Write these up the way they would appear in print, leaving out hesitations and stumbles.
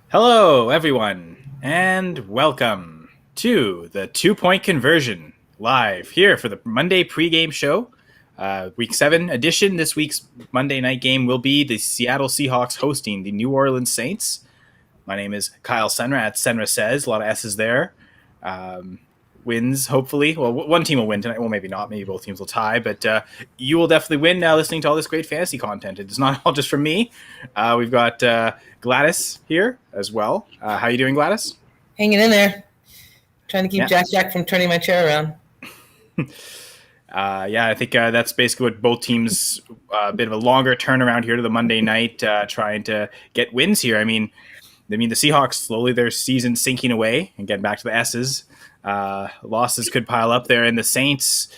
Hello, everyone, and welcome to the 2 Point Conversion live here for the Monday pregame show. Week 7 edition. This week's Monday night game will be the Seattle Seahawks hosting the New Orleans Saints. My name is Kyle Senra at Senra Says. A lot of S's there. Wins, hopefully. Well, one team will win tonight. Well, maybe not. Maybe both teams will tie. But you will definitely win now listening to all this great fantasy content. It's not all just from me. We've got Gladys here as well. How you doing, Gladys? Hanging in there. Trying to keep Jack from turning my chair around. I think that's basically what both teams, a bit of a longer turnaround here to the Monday night, trying to get wins here. I mean, the Seahawks, slowly their season sinking away and getting back to the S's. Losses could pile up there, and the Saints.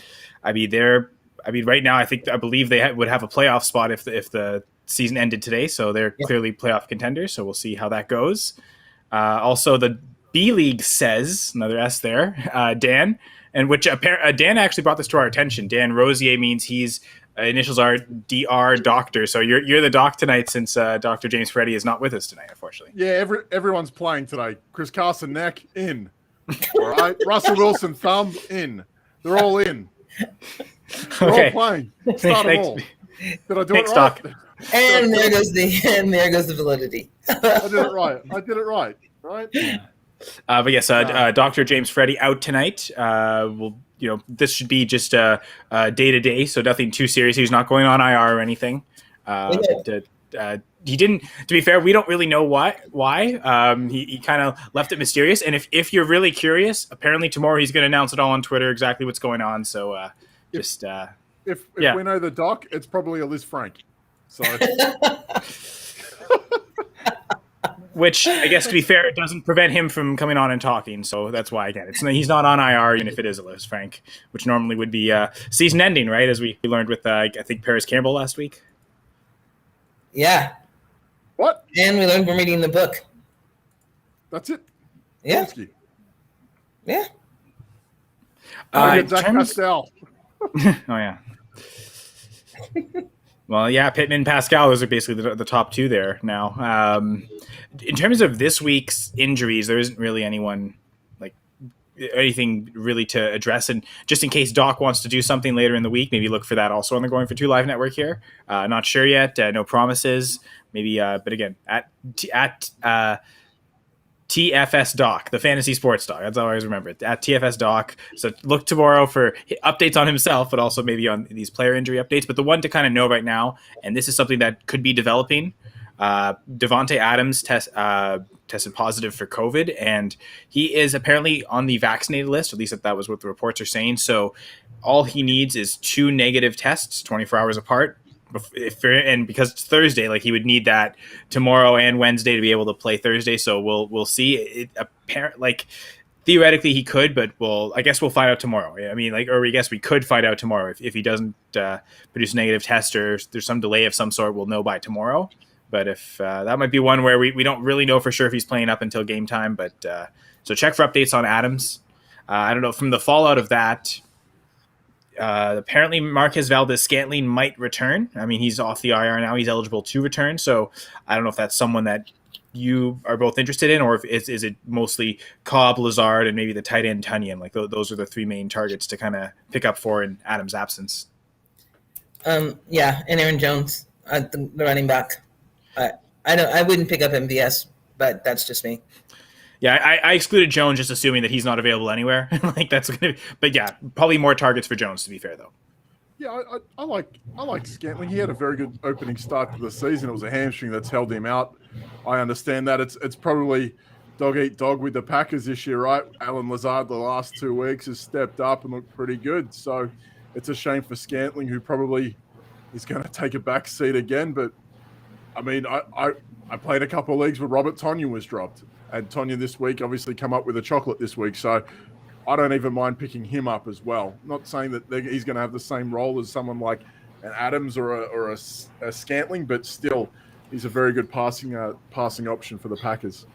Right now, I believe they would have a playoff spot if the season ended today. So they're clearly playoff contenders. So we'll see how that goes. Also, the B League says another S there, Dan, and which Dan actually brought this to our attention. Dan Rosier means he's initials are DR Doctor. So you're the doc tonight since Dr. James Freddy is not with us tonight, unfortunately. Yeah, everyone's playing today. Chris Carson neck in. All right, Russell Wilson thumb in. They're all in. They're all playing. Start them all. Did I do Thanks, it right? Doc. And there goes the validity. I did it right. Right? But yes, Dr. James Freddy out tonight. This should be just a day-to-day, so nothing too serious. He's not going on IR or anything. He didn't. To be fair, we don't really know why. He kind of left it mysterious. And if you're really curious, apparently tomorrow he's going to announce it all on Twitter exactly what's going on. So if we know the doc, it's probably a Liz Frank. So. Which, I guess, to be fair, it doesn't prevent him from coming on and talking. So that's why, again, he's not on IR, even if it is a Liz Frank, which normally would be season ending, right? As we learned with, I think, Paris Campbell last week. Yeah. What? And we learned from reading the book. That's it. Yeah. Yeah. Zach Pascal. Oh, yeah. Well, yeah, Pittman, Pascal, those are basically the top two there now. In terms of this week's injuries, there isn't really anything really to address. And just in case Doc wants to do something later in the week, maybe look for that also on the Going for Two Live network here. Not sure yet. No promises. Maybe, but again, at TFS Doc, the fantasy sports doc. That's how I always remember it. At TFS Doc. So look tomorrow for updates on himself, but also maybe on these player injury updates. But the one to kind of know right now, and this is something that could be developing, Devontae Adams tested positive for COVID, and he is apparently on the vaccinated list. At least that was what the reports are saying. So all he needs is 2 negative tests, 24 hours apart. And because it's Thursday, he would need that tomorrow and Wednesday to be able to play Thursday. So we'll see. Theoretically he could, but I guess we'll find out tomorrow. I guess we could find out tomorrow if he doesn't produce a negative test or there's some delay of some sort. We'll know by tomorrow. But if that might be one where we don't really know for sure if he's playing up until game time. But so check for updates on Adams. I don't know from the fallout of that. Apparently Marquez Valdez-Scantling might return. He's off the IR now. He's eligible to return. So I don't know if that's someone that you are both interested in, or if is it mostly Cobb, Lazard, and maybe the tight end Tunyon. Those are the 3 main targets to kind of pick up for in Adams' absence. And Aaron Jones, the running back. I wouldn't pick up MVS, but that's just me. Yeah, I excluded Jones just assuming that he's not available anywhere. That's gonna be, but yeah, probably more targets for Jones to be fair though. Yeah, I like Scantling. He had a very good opening start to the season. It was a hamstring that's held him out. I understand that it's probably dog eat dog with the Packers this year, right? Alan Lazard the last 2 weeks has stepped up and looked pretty good. So it's a shame for Scantling, who probably is going to take a back seat again. But I played a couple of leagues where Robert Tonyan was dropped. And Tonyan this week obviously come up with a chocolate this week. So I don't even mind picking him up as well. Not saying that he's going to have the same role as someone like an Adams or a Scantling, but still he's a very good passing option for the Packers.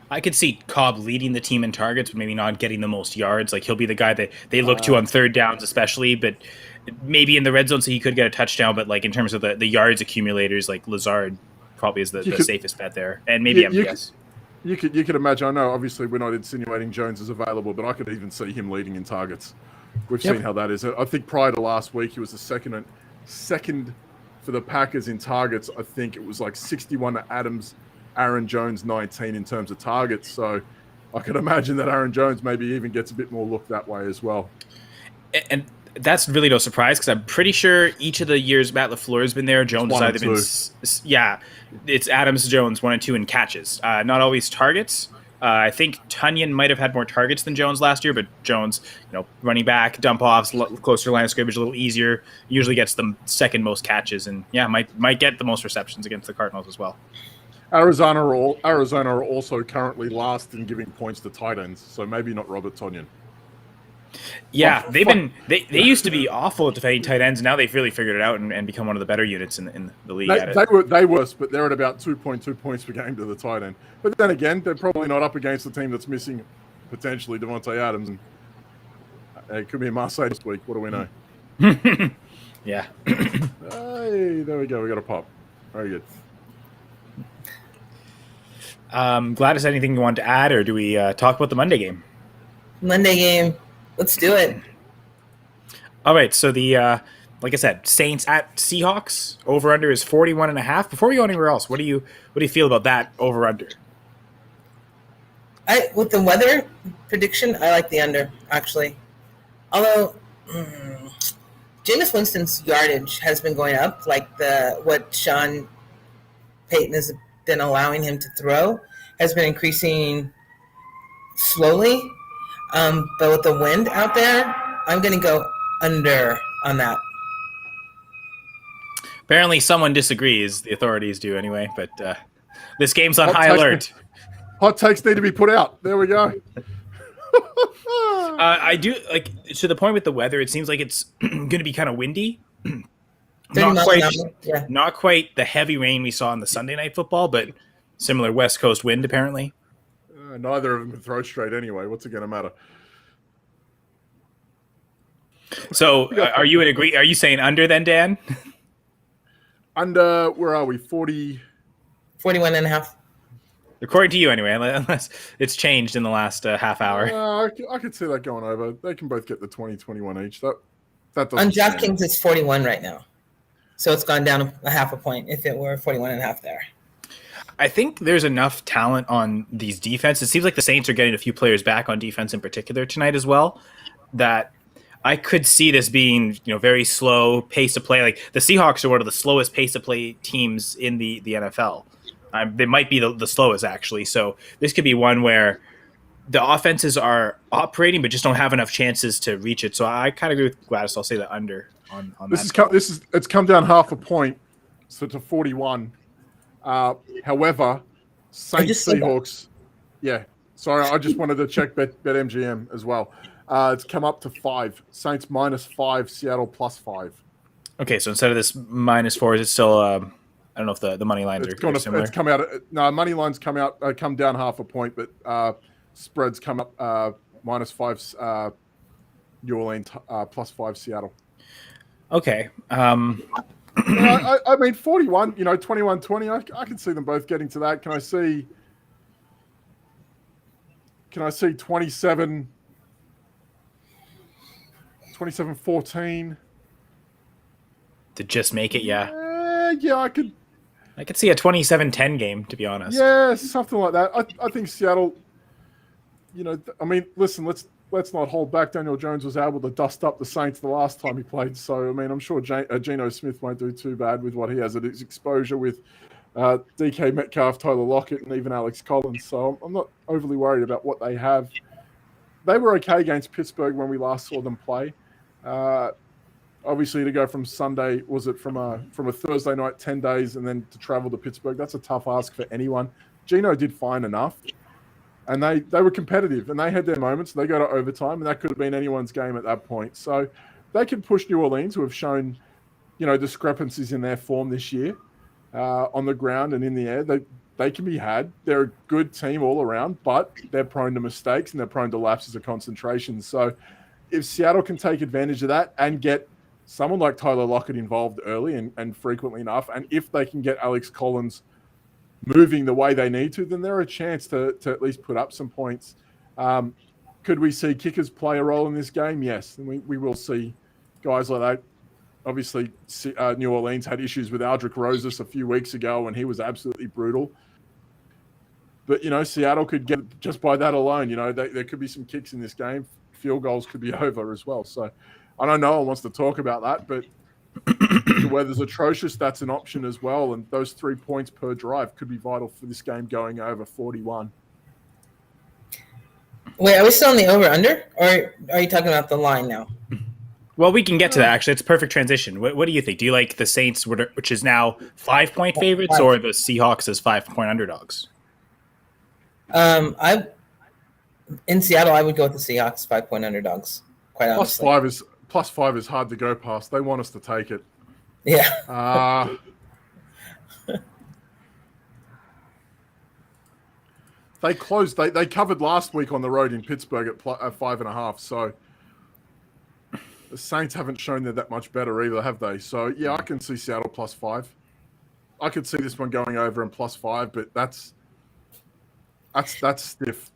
I could see Cobb leading the team in targets, but maybe not getting the most yards. He'll be the guy that they look to on third downs especially, but maybe in the red zone so he could get a touchdown. But in terms of the yards accumulators, Lazard probably is the could- safest bet there, and maybe MVS. You could imagine. I know, obviously, we're not insinuating Jones is available, but I could even see him leading in targets. We've seen how that is. I think prior to last week, he was the second for the Packers in targets. I think it was like 61 to Adams, Aaron Jones 19 in terms of targets. So I could imagine that Aaron Jones maybe even gets a bit more look that way as well. And that's really no surprise because I'm pretty sure each of the years Matt LaFleur has been there, Jones has either been, it's Adams, Jones, 1 and 2 in catches. Not always targets. I think Tunyon might have had more targets than Jones last year, but Jones, running back, dump offs, closer line of scrimmage, a little easier. Usually gets the second most catches, and might get the most receptions against the Cardinals as well. Arizona are also currently last in giving points to tight ends, so maybe not Robert Tonyan. Yeah, they used to be awful at defending tight ends. Now they've really figured it out and become one of the better units in the league. They were, but they're at about 2.2 points per game to the tight end. But then again, they're probably not up against the team that's missing potentially Devontae Adams, and it could be a Marseille this week. What do we know? Yeah. Hey, there we go. We got a pop. Very good. Gladys, anything you want to add, or do we talk about the Monday game? Monday game. Let's do it. All right, so the like I said, Saints at Seahawks, over under is 41.5. Before we go anywhere else, what do you feel about that over under? With the weather prediction, I like the under actually. Although Jameis Winston's yardage has been going up, like what Sean Payton has been allowing him to throw has been increasing slowly. But with the wind out there, I'm going to go under on that. Apparently someone disagrees. The authorities do anyway, but this game's on high alert. Hot takes need to be put out. There we go. I do, to the point with the weather, it seems like it's going to be kind of windy. Not quite the heavy rain we saw in the Sunday Night Football, but similar West Coast wind, apparently. Neither of them can throw straight anyway. What's it going to matter? So, are you in agree? Are you saying under then, Dan? Under, where are we? 41.5. According to you, anyway, unless it's changed in the last half hour. I could see that going over. They can both get the 20-21 each. That doesn't. On DraftKings, it's 41 right now. So it's gone down a half a point if it were 41.5 there. I think there's enough talent on these defenses. It seems like the Saints are getting a few players back on defense in particular tonight as well, that I could see this being, very slow pace of play. Like the Seahawks are one of the slowest pace of play teams in the NFL. They might be the slowest actually. So this could be one where the offenses are operating but just don't have enough chances to reach it. So I kind of agree with Gladys. I'll say the under on that. It's come down half a point, so to 41. However, Saints Seahawks. Yeah, sorry, I just wanted to check BetMGM as well. It's come up to 5. Saints -5, Seattle +5. Okay, so instead of this -4, is it still? I don't know if the money lines are similar. It's come out. No, money lines come down half a point, but spreads come up -5 New Orleans, +5 Seattle. Okay. I mean, 41, 21-20, I can see them both getting to that. Can I see 27-14? To just make it, yeah. Yeah, I could see a 27-10 game, to be honest. Yeah, something like that. I think Seattle, I mean, listen, let's not hold back. Daniel Jones was able to dust up the Saints the last time he played. So, I mean, I'm sure Geno Smith won't do too bad with what he has at his exposure with DK Metcalf, Tyler Lockett, and even Alex Collins. So I'm not overly worried about what they have. They were okay against Pittsburgh when we last saw them play. Obviously, to go from Sunday, was it from a Thursday night, 10 days, and then to travel to Pittsburgh, that's a tough ask for anyone. Geno did fine enough. And they were competitive, and they had their moments. They go to overtime, and that could have been anyone's game at that point. So they can push New Orleans, who have shown, discrepancies in their form this year on the ground and in the air. They can be had. They're a good team all around, but they're prone to mistakes and they're prone to lapses of concentration. So if Seattle can take advantage of that and get someone like Tyler Lockett involved early and frequently enough, and if they can get Alex Collins moving the way they need to, then they're a chance to at least put up some points. Could we see kickers play a role in this game? Yes, and we will see guys like that. Obviously, New Orleans had issues with Aldrick Rosas a few weeks ago, and he was absolutely brutal. But, Seattle could get, just by that alone, there could be some kicks in this game. Field goals could be over as well. So I don't know no one wants to talk about that, but the weather's atrocious. That's an option as well. And those 3 points per drive could be vital for this game going over 41. Wait, are we still on the over-under? Or are you talking about the line now? Well, we can get to that, actually. It's a perfect transition. What do you think? Do you like the Saints, which is now 5-point favorites, or the Seahawks as 5-point underdogs? In Seattle, I would go with the Seahawks 5-point underdogs, quite honestly. Plus five is hard to go past. They want us to take it. Yeah. They closed. They covered last week on the road in Pittsburgh at 5.5. So the Saints haven't shown they're that much better either, have they? So yeah, I can see Seattle plus 5. I could see this one going over and plus 5, but that's stiff.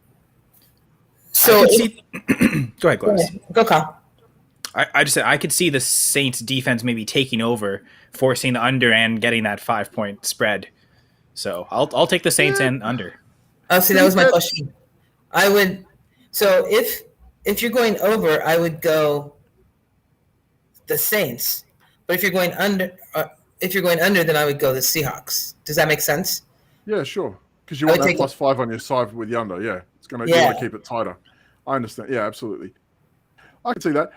So go ahead, Glass. Go, Kyle. I just said I could see the Saints defense maybe taking over, forcing the under and getting that 5-point spread. So I'll take the Saints and under. Oh, see, that was my question. I would. So if you're going over, I would go the Saints. But if you're going under, then I would go the Seahawks. Does that make sense? Yeah, sure. Because you want that plus 5 on your side with the under. Yeah, you want to keep it tighter. I understand. Yeah, absolutely. I can see that.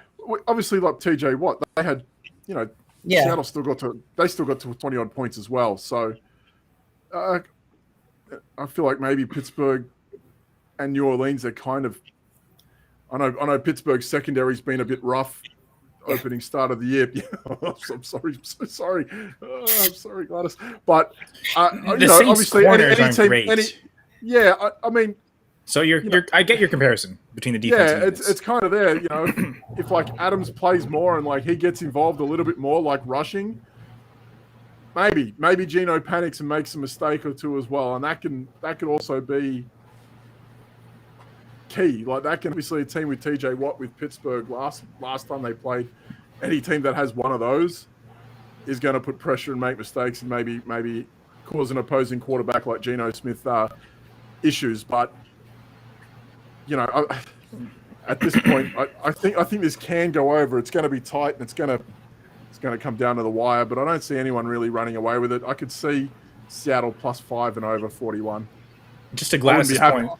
Obviously, like TJ Watt, they had, Seattle still got to 20-odd points as well. So I feel like maybe Pittsburgh and New Orleans are kind of. I know Pittsburgh's secondary's been a bit rough opening start of the year. I'm sorry. I'm so sorry. I'm sorry, Gladys. But obviously, any team. Great. I mean. So I get your comparison between the defense. Yeah, it's kind of there. If like Adams plays more and like he gets involved a little bit more, like rushing, maybe Geno panics and makes a mistake or two as well, and that could also be key. Like that can obviously a team with TJ Watt with Pittsburgh last time they played. Any team that has one of those is going to put pressure and make mistakes and maybe cause an opposing quarterback like Geno Smith issues, but. At this point, I think this can go over. It's going to be tight, and it's going to come down to the wire. But I don't see anyone really running away with it. I could see Seattle plus 5 and over 41. Just to Gladys' point,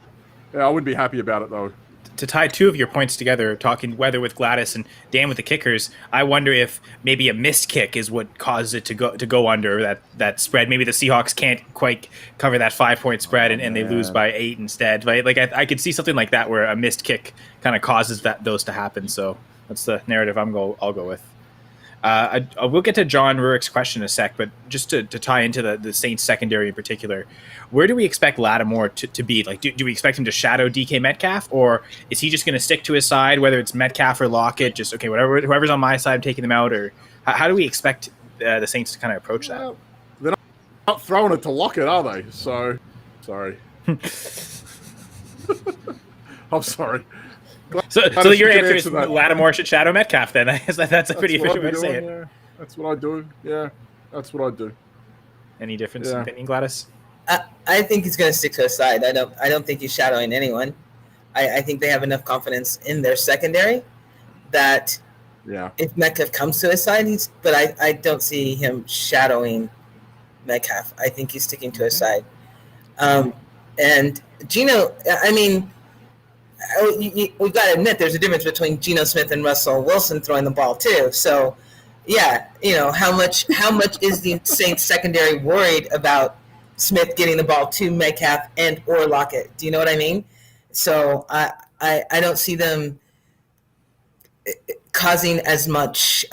I wouldn't be happy about it though. To tie two of your points together, talking weather with Gladys and Dan with the kickers, I wonder if maybe a missed kick is what caused it to go under that spread. Maybe the Seahawks can't quite cover that 5-point spread and they lose by 8 instead. Right? Like I could see something like that where a missed kick kind of causes those to happen. So that's the narrative I'll go with. We'll get to John Rurick's question in a sec, but just to tie into the Saints secondary in particular, where do we expect Lattimore to be? Like, do we expect him to shadow DK Metcalf, or is he just going to stick to his side, whether it's Metcalf or Lockett? Just okay, whoever's on my side, I'm taking them out, or how do we expect the Saints to kind of approach that? They're not throwing it to Lockett, are they? So, sorry. I'm sorry. So your answer is Lattimore should shadow Metcalf then? That's a pretty efficient way to say it. Yeah. That's what I do. Yeah, that's what I do. Any difference in opinion, Gladys? I think he's going to stick to his side. I don't think he's shadowing anyone. I think they have enough confidence in their secondary that if Metcalf comes to his side, but I don't see him shadowing Metcalf. I think he's sticking to his side. And Geno, I mean, we've got to admit there's a difference between Geno Smith and Russell Wilson throwing the ball too. So, how much is the Saints secondary worried about Smith getting the ball to Metcalf and or Lockett? Do you know what I mean? So I don't see them causing as much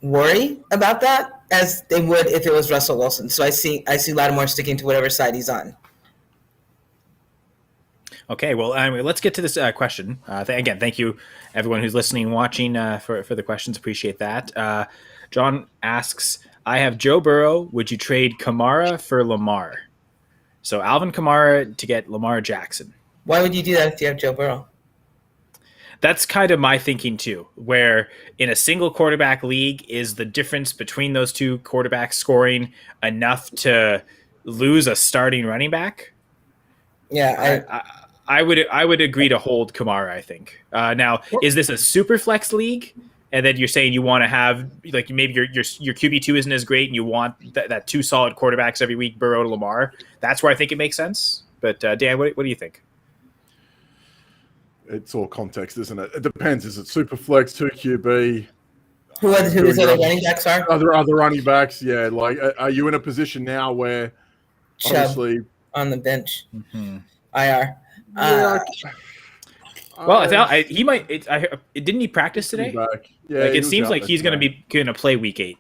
worry about that as they would if it was Russell Wilson. So I see Lattimore sticking to whatever side he's on. Okay, well, anyway, let's get to this question. Again, thank you, everyone who's listening and watching for the questions. Appreciate that. John asks, I have Joe Burrow. Would you trade Kamara for Lamar? So Alvin Kamara to get Lamar Jackson. Why would you do that if you have Joe Burrow? That's kind of my thinking too, where in a single quarterback league, is the difference between those two quarterbacks scoring enough to lose a starting running back? Yeah, I would agree to hold Kamara, I think. Now, is this a super flex league? And then you're saying you want to have, like, maybe your QB2 isn't as great and you want that two solid quarterbacks every week, Burrow to Lamar. That's where I think it makes sense. But Dan, what do you think? It's all context, isn't it? It depends. Is it super flex, 2 QB? who his other running backs are? Other running backs, yeah. Like, are you in a position now where Chubb obviously on the bench, Mm-hmm. IR. Yeah, Well, I thought he might. Didn't he practice today? back. Yeah, Like, he it was seems out like there he's going today. to play week 8.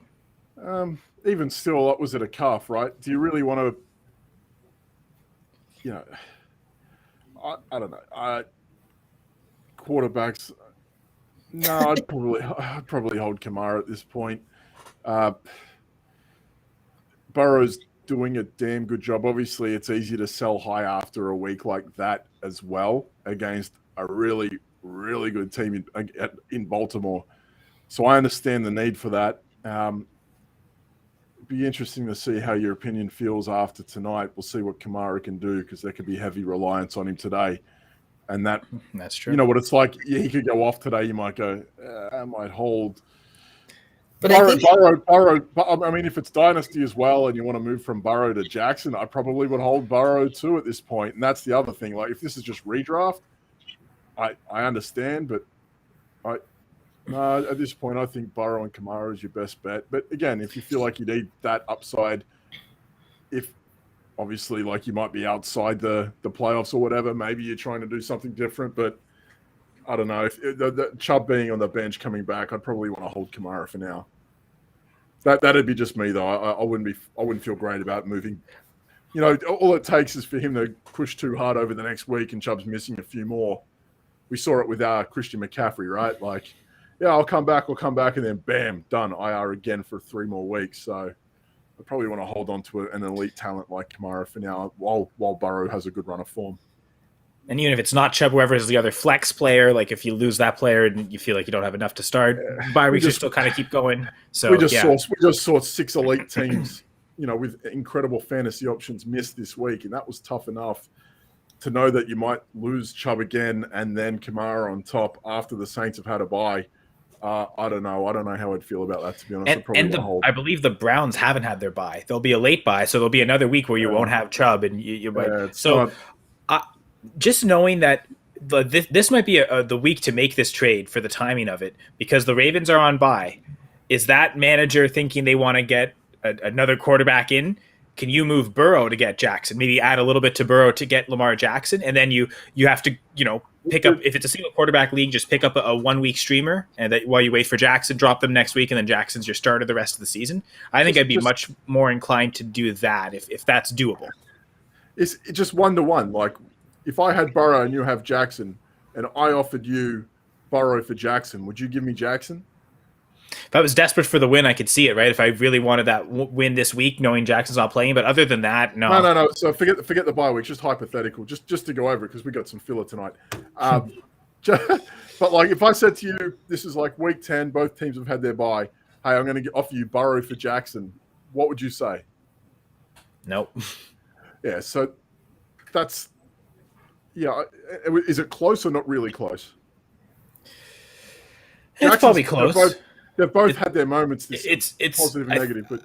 Even still, what was it, a calf, right? Do you really want to, you know, I don't know. Quarterbacks, no, I'd probably hold Kamara at this point. Burrow's doing a damn good job. Obviously, it's easy to sell high after a week like that as well against a really, really good team in Baltimore. So I understand the need for that. Be interesting to see how your opinion feels after tonight. We'll see what Kamara can do, because there could be heavy reliance on him today. And That's true. you know what it's like. Yeah, he could go off today. You might go, I might hold. But Burrow. I mean, if it's dynasty as well, and you want to move from Burrow to Jackson, I probably would hold Burrow too at this point. And that's the other thing. Like, if this is just redraft, I understand, but at this point, I think Burrow and Kamara is your best bet. But again, if you feel like you need that upside, if obviously, like, you might be outside the playoffs or whatever, maybe you're trying to do something different. But I don't know. If the Chubb being on the bench coming back, I'd probably want to hold Kamara for now. That'd be just me, though. I wouldn't feel great about moving. You know, all it takes is for him to push too hard over the next week, and Chubb's missing a few more. We saw it with Christian McCaffrey, right? Like, yeah, I'll come back, and then bam, done. IR again for 3 more weeks. So I probably want to hold on to an elite talent like Kamara for now, while Burrow has a good run of form. And even if it's not Chubb, whoever is the other flex player, like if you lose that player and you feel like you don't have enough to start, bye weeks still kind of keep going. So we just saw 6 elite teams, you know, with incredible fantasy options miss this week, and that was tough enough. To know that you might lose Chubb again and then Kamara on top after the Saints have had a bye, I don't know. I don't know how I'd feel about that, to be honest. I believe the Browns haven't had their bye. There'll be a late bye, so there'll be another week where you won't have Chubb, and you might. So just knowing that this might be the week to make this trade for the timing of it, because the Ravens are on bye. Is that manager thinking they want to get another quarterback in? Can you move Burrow to get Jackson? Maybe add a little bit to Burrow to get Lamar Jackson, and then you have to, you know, pick up, if it's a single quarterback league, just pick up a 1 week streamer, and that while you wait for Jackson, drop them next week, and then Jackson's your starter the rest of the season. I think I'd be much more inclined to do that if that's doable. It's just 1-to-1. Like, if I had Burrow and you have Jackson, and I offered you Burrow for Jackson, would you give me Jackson? If I was desperate for the win, I could see it, right? If I really wanted that win this week, knowing Jackson's not playing. But other than that, no. No. So forget the bye week. Just hypothetical. Just to go over it, because we got some filler tonight. But like, if I said to you, this is like week 10, both teams have had their bye. Hey, I'm going to offer you Burrow for Jackson. What would you say? Nope. Yeah. So that's, yeah. Is it close or not really close? It's probably close. They've both had their moments. It's positive and negative, but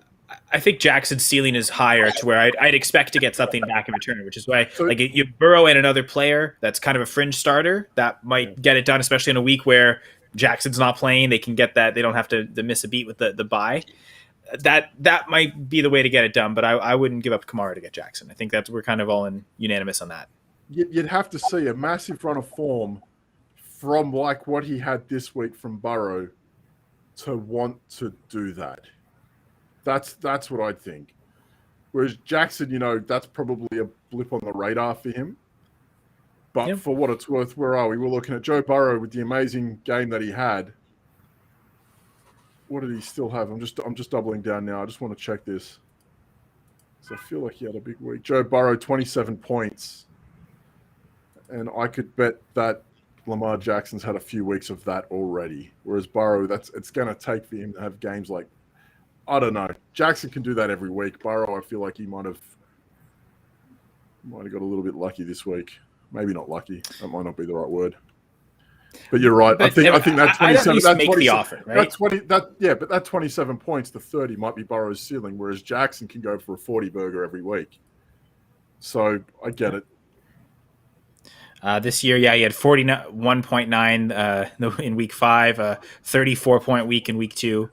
I think Jackson's ceiling is higher to where I'd expect to get something back in return, which is why you Burrow and another player that's kind of a fringe starter that might get it done, especially in a week where Jackson's not playing. They can get that. They don't have to miss a beat with the bye. That might be the way to get it done, but I wouldn't give up Kamara to get Jackson. I think we're kind of all unanimous on that. You'd have to see a massive run of form from like what he had this week from Burrow to want to do that. That's what I think. Whereas Jackson, you know, that's probably a blip on the radar for him. But for what it's worth, where are we? We're looking at Joe Burrow with the amazing game that he had. what did he still have? I'm just doubling down now. I just want to check this. So I feel like he had a big week. Joe Burrow, 27 points. And I could bet that Lamar Jackson's had a few weeks of that already. Whereas Burrow, it's going to take for him to have games like, I don't know. Jackson can do that every week. Burrow, I feel like he might have got a little bit lucky this week. Maybe not lucky. That might not be the right word. But you're right. But I think that 27. That's make the offer, right? But that 27 points to 30 might be Burrow's ceiling, whereas Jackson can go for a 40 burger every week. So I get it. This year, he had 41.9 in week 5, 34-point week in week 2.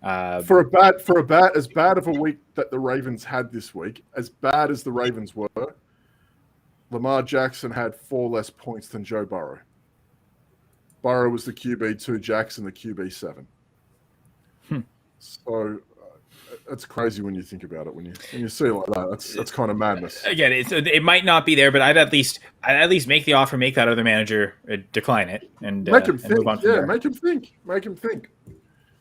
For a bad as bad of a week that the Ravens had this week, as bad as the Ravens were, Lamar Jackson had 4 less points than Joe Burrow. Burrow was the QB2, Jackson the QB7. So it's crazy when you think about it. When you see it like that, that's kind of madness. Again, it might not be there, but I'd at least make the offer, make that other manager decline it, and make him think. Move on from there. Make him think.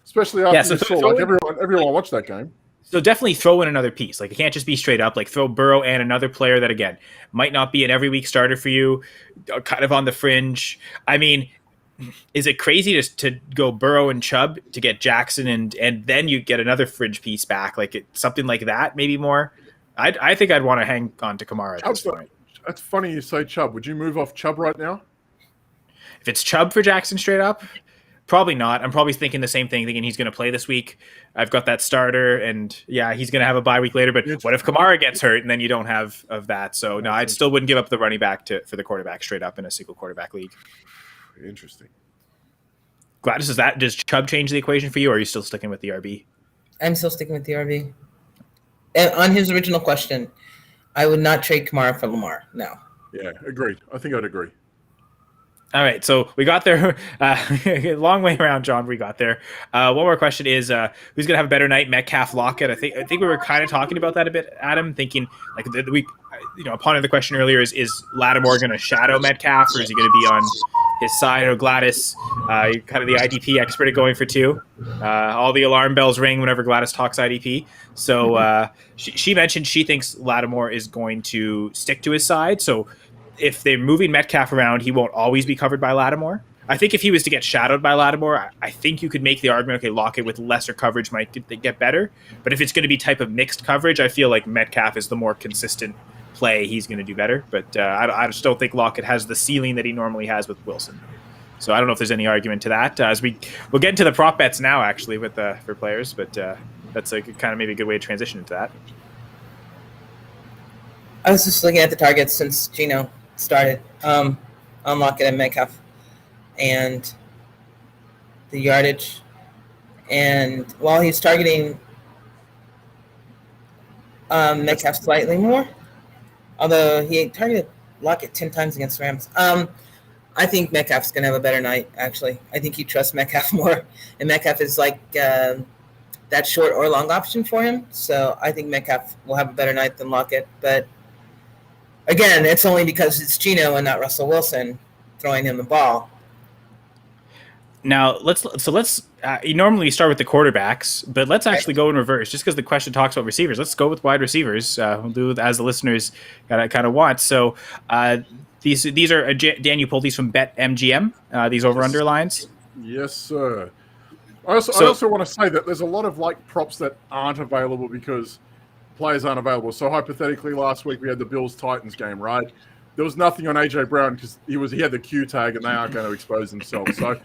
Especially after you saw like everyone watched that game. So definitely throw in another piece. Like, it can't just be straight up. Like, throw Burrow and another player that, again, might not be an every week starter for you, kind of on the fringe. I mean, is it crazy to go Burrow and Chubb to get Jackson and then you get another fringe piece back? Like, something like that, maybe more? I think I'd want to hang on to KAMARA at this point. That's funny you say Chubb. Would you move off Chubb right now? If it's Chubb for Jackson straight up, probably not. I'm probably thinking the same thing, thinking he's going to play this week. I've got that starter, and yeah, he's going to have a bye week later. But what if KAMARA gets hurt, and then you don't have of that? So no, I still wouldn't give up the running back for the quarterback straight up in a single quarterback league. Interesting. Gladys, does Chubb change the equation for you, or are you still sticking with the RB? I'm still sticking with the RB. And on his original question, I would not trade KAMARA for Lamar. No. Yeah, agreed. I think I'd agree. All right, so we got there. Long way around, John. We got there. One more question is, who's gonna have a better night, Metcalf, Lockett? I think we were kind of talking about that a bit, Adam. Thinking like upon the question earlier, is Lattimore gonna shadow Metcalf, or is he gonna be on his side? Or Gladys, kind of the IDP expert, going for 2. All the alarm bells ring whenever Gladys talks IDP. So she mentioned she thinks Lattimore is going to stick to his side. So if they're moving Metcalf around, he won't always be covered by Lattimore. I think if he was to get shadowed by Lattimore, I think you could make the argument, okay, Lockett with lesser coverage might get better. But if it's going to be type of mixed coverage, I feel like Metcalf is the more consistent play. He's going to do better. But I just don't think Lockett has the ceiling that he normally has with Wilson. So I don't know if there's any argument to that. As we'll get into the prop bets now, actually, with for players. But that's a kind of maybe a good way to transition into that. I was just looking at the targets since Geno started on Lockett and Metcalf and the yardage. And while he's targeting Metcalf slightly more, although he targeted Lockett 10 times against Rams, I think Metcalf's going to have a better night, actually. I think he trusts Metcalf more. And Metcalf is like that short or long option for him. So I think Metcalf will have a better night than Lockett. But again, it's only because it's Geno and not Russell Wilson throwing him the ball. Now let's normally we start with the quarterbacks, but let's actually go in reverse. Just because the question talks about receivers, let's go with wide receivers. We'll do as the listeners kind of want. So these are Dan. You pulled these from BetMGM. These over/under lines. Yes, sir. I also want to say that there's a lot of like props that aren't available because players aren't available. So hypothetically, last week we had the Bills-Titans game, right? There was nothing on AJ Brown because he had the Q tag and they aren't going to expose themselves. So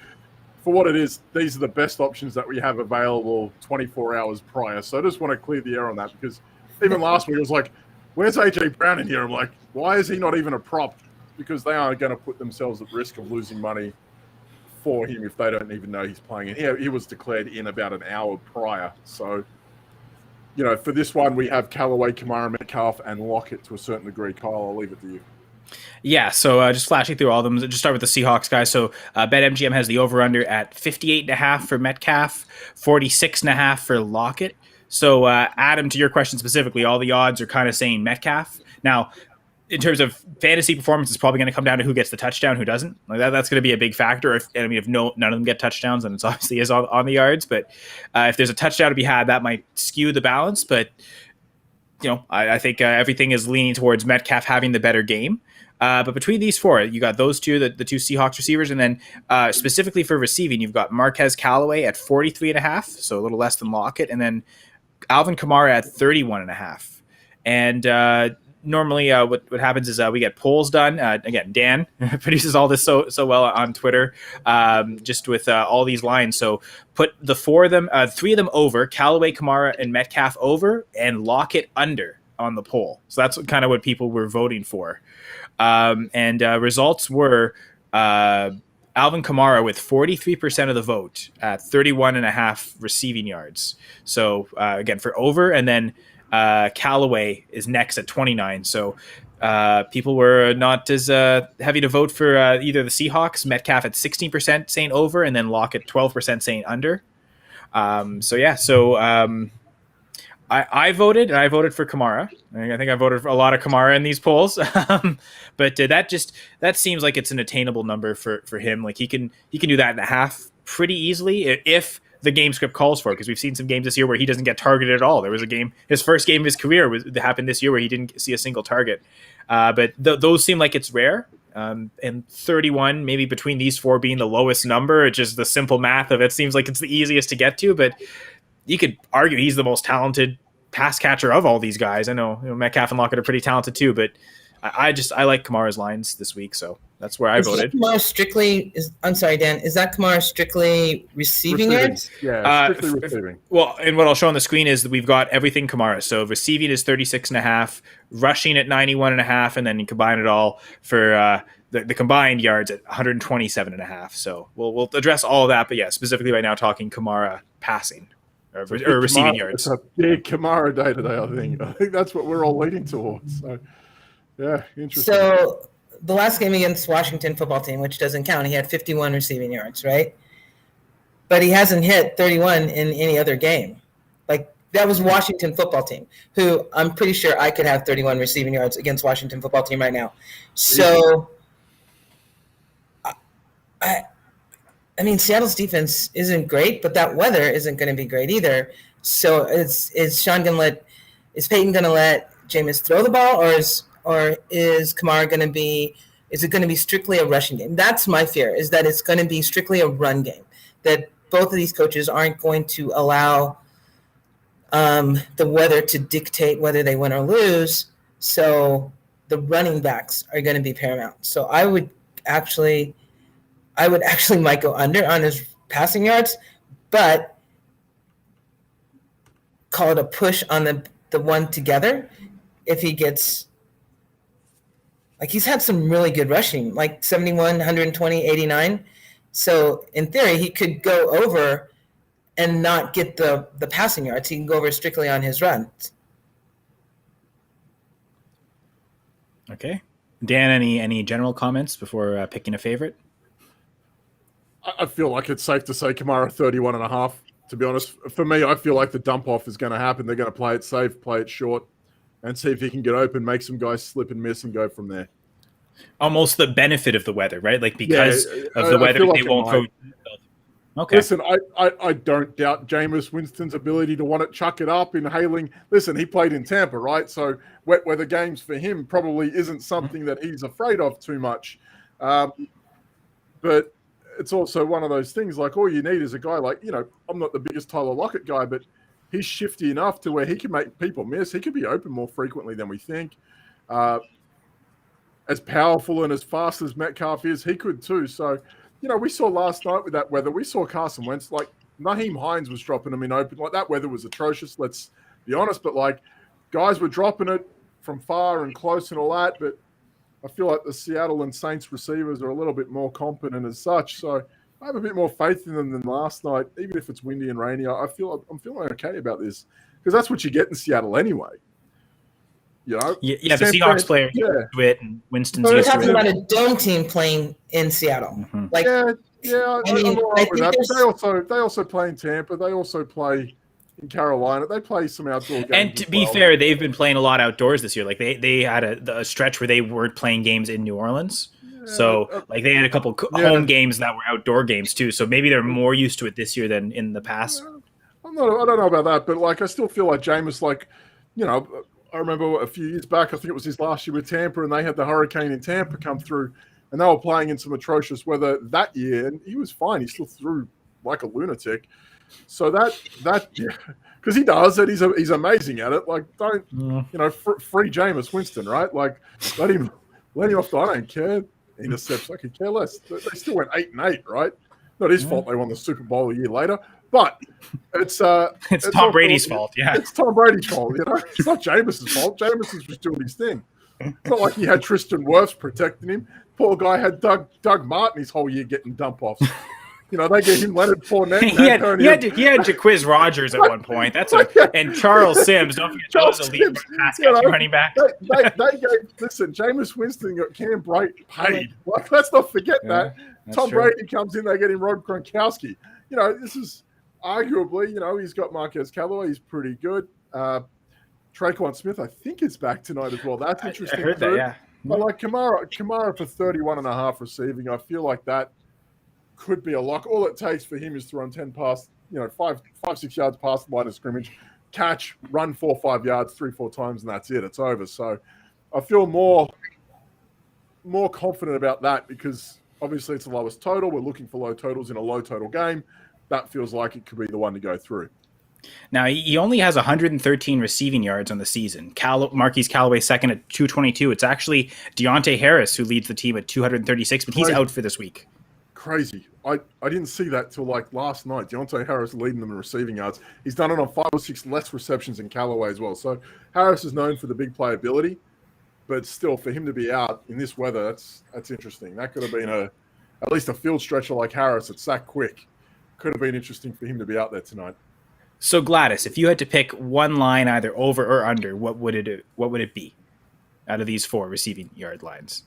for what it is, these are the best options that we have available 24 hours prior. So I just want to clear the air on that because even last week it was like, where's AJ Brown in here? I'm like, why is he not even a prop? Because they aren't going to put themselves at risk of losing money for him if they don't even know he's playing. And he was declared in about an hour prior. So, for this one, we have Callaway, KAMARA, Metcalf, and Lockett to a certain degree. Kyle, I'll leave it to you. Yeah, so just flashing through all of them. Just start with the Seahawks, guys. So BetMGM has the over-under at 58.5 for Metcalf, 46.5 for Lockett. So Adam, to your question specifically, all the odds are kind of saying Metcalf. Now, in terms of fantasy performance, it's probably going to come down to who gets the touchdown, who doesn't. Like that's going to be a big factor. If none of them get touchdowns, then it's obviously is on the yards. But if there's a touchdown to be had, that might skew the balance. But I think everything is leaning towards Metcalf having the better game. But between these four, you got those two, the two Seahawks receivers, and then specifically for receiving, you've got MARQUEZ CALLAWAY at 43.5, so a little less than Lockett, and then ALVIN KAMARA at 31.5. And normally what happens is we get polls done. Again, Dan produces all this so well on Twitter, just with all these lines. So put the three of them over, CALLAWAY, KAMARA, and Metcalf over, and Lockett under on the poll. So that's kind of what people were voting for. And results were ALVIN KAMARA with 43% of the vote at 31.5 receiving yards. So again, for over, and then CALLAWAY is next at 29. So people were not as heavy to vote for either the Seahawks. Metcalf at 16% saying over, and then Lockett 12% saying under. I voted, and I voted for KAMARA. I think I voted for a lot of KAMARA in these polls, but that seems like it's an attainable number for him. Like he can do that in a half pretty easily if the game script calls for it. Because we've seen some games this year where he doesn't get targeted at all. There was a game, his first game of his career happened this year where he didn't see a single target. But those seem like it's rare. And 31, maybe between these four being the lowest number, it's just the simple math of it seems like it's the easiest to get to, but you could argue he's the most talented pass catcher of all these guys. I know, Metcalf and Lockett are pretty talented too, but I like KAMARA's lines this week, so that's where I voted. I'm sorry, Dan. Is that KAMARA strictly receiving yards? Yeah, strictly receiving. Well, and what I'll show on the screen is that we've got everything KAMARA. So receiving is 36.5, rushing at 91.5, and then you combine it all for the combined yards at 127.5. So we'll address all of that, but yeah, specifically right now talking KAMARA passing. Or receiving yards. It's a big KAMARA day today, I think. I think that's what we're all leading towards. So, yeah, interesting. So the last game against Washington football team, which doesn't count, he had 51 receiving yards, right? But he hasn't hit 31 in any other game. Like, that was Washington football team, who I'm pretty sure I could have 31 receiving yards against Washington football team right now. So, I mean, Seattle's defense isn't great, but that weather isn't going to be great either. So is Peyton going to let Jameis throw the ball, or is KAMARA going to be? Is it going to be strictly a rushing game? That's my fear, is that it's going to be strictly a run game. That both of these coaches aren't going to allow the weather to dictate whether they win or lose. So the running backs are going to be paramount. So I would actually might go under on his passing yards, but call it a push on the one together. If he gets, like, he's had some really good rushing, like 71, 120, 89. So in theory, he could go over and not get the passing yards. He can go over strictly on his runs. Okay. Dan, any general comments before picking a favorite? I feel like it's safe to say KAMARA 31.5. To be honest, for me, I feel like the dump off is going to happen. They're going to play it safe, play it short, and see if he can get open, make some guys slip and miss, and go from there. Almost the benefit of the weather, right? Like, because of the weather, they won't throw. Okay. Listen, I don't doubt Jameis Winston's ability to want to chuck it up, inhaling. Listen, he played in Tampa, right? So wet weather games for him probably isn't something that he's afraid of too much. But it's also one of those things, like, all you need is a guy like, I'm not the biggest Tyler Lockett guy, but he's shifty enough to where he can make people miss. He could be open more frequently than we think. As powerful and as fast as Metcalf is, he could too. So, we saw last night with that weather, we saw Carson Wentz, like, Naheem Hines was dropping him in open. Like, that weather was atrocious, let's be honest. But, like, guys were dropping it from far and close and all that, but I feel like the Seattle and Saints receivers are a little bit more competent as such. So I have a bit more faith in them than last night, even if it's windy and rainy. I'm feeling okay about this, because that's what you get in Seattle anyway. Yeah, the Seahawks players do it, and Winston's we're used to talking it. about a dome team playing in Seattle. Mm-hmm. Like, I'm all right with that. They also play in Tampa. They also play in Carolina. They play some outdoor games. And to be fair, they've been playing a lot outdoors this year. Like they had a stretch where they weren't playing games in New Orleans. So like they had a couple home games that were outdoor games too. So maybe they're more used to it this year than in the past. I don't know about that, but like I still feel like Jameis, like, you know, I remember a few years back, I think it was his last year with Tampa, and they had the hurricane in Tampa come through, and they were playing in some atrocious weather that year, and he was fine. He still threw like a lunatic. So that because he does it, he's amazing at it. Like, don't you know, free Jameis Winston, right? Like, let him off. I don't care. Intercepts, I could care less. They still went 8-8, right? Not his fault they won the Super Bowl a year later, but it's Tom Brady's fault. Yeah, it's Tom Brady's fault. You know, it's not Jameis's fault. Jameis is just doing his thing. It's not like he had Tristan Wirfs protecting him. Poor guy had Doug Martin his whole year getting dump offs. You know, they gave him Leonard Fournette. he had Jaquiz Rogers at one point. That's and Charles Sims. Don't forget Charles elite pass catching running back. They listen. Jameis Winston got Cam Bright paid. Like, let's not forget that. Tom Brady comes in, they get him Rob Gronkowski. You know, this is arguably, you know, he's got Marquez Callaway. He's pretty good. Traquan Smith, I think, is back tonight as well. That's interesting. I heard that, yeah. But like Kamara for 31.5 receiving, I feel like that could be a lock. All it takes for him is to run 10 past, you know, 5-6 yards past the line of scrimmage, catch, run 4-5 yards 3-4 times, and that's it. It's over. So I feel more confident about that because obviously it's the lowest total. We're looking for low totals in a low total game. That feels like it could be the one to go through. Now, he only has 113 receiving yards on the season. Marquise Callaway second at 222. It's actually Deontay Harris who leads the team at 236, but he's out for this week. Crazy. I didn't see that till like last night. Deontay Harris leading them in receiving yards. He's done it on 5 or 6 less receptions than Callaway as well. So Harris is known for the big playability, but still for him to be out in this weather, that's interesting. That could have been at least a field stretcher like Harris that's that quick. Could have been interesting for him to be out there tonight. So Gladys, if you had to pick one line either over or under, what would it be out of these 4 receiving yard lines?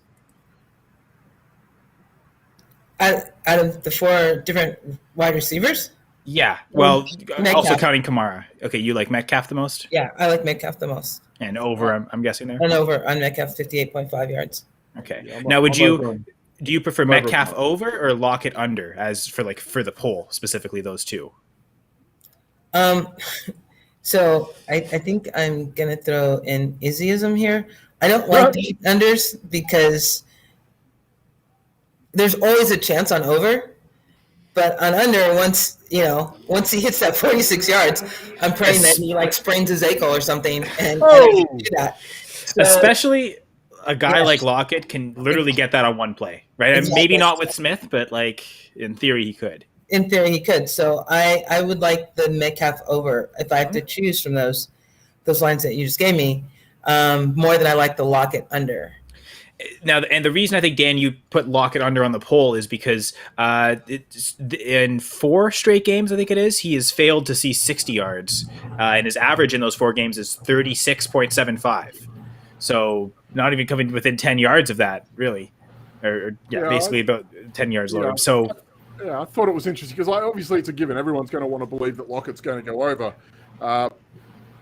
Out of the 4 different wide receivers? Yeah. Well, also counting Kamara. Okay, you like Metcalf the most? Yeah, I like Metcalf the most. And over, I'm guessing there? And over on Metcalf, 58.5 yards. Okay. Yeah, now, do you prefer Metcalf over or Lockett under as for the poll, specifically those two? So I think I'm going to throw in Izzyism here. I don't like the unders because there's always a chance on over, but on under, once he hits that 46 yards, I'm praying that he sprains his ankle or something, and I can't do that. So, especially a guy like Lockett can literally get that on one play, right? Exactly. And maybe not with Smith, but in theory he could. In theory he could. So I would like the Metcalf over if I have to choose from those lines that you just gave me, more than I like the Lockett under. Now, and the reason I think, Dan, you put Lockett under on the poll is because in 4 straight games, I think it is, he has failed to see 60 yards. And his average in those 4 games is 36.75. So not even coming within 10 yards of that, really. Basically about 10 yards lower. So, yeah, I thought it was interesting because obviously it's a given. Everyone's going to want to believe that Lockett's going to go over.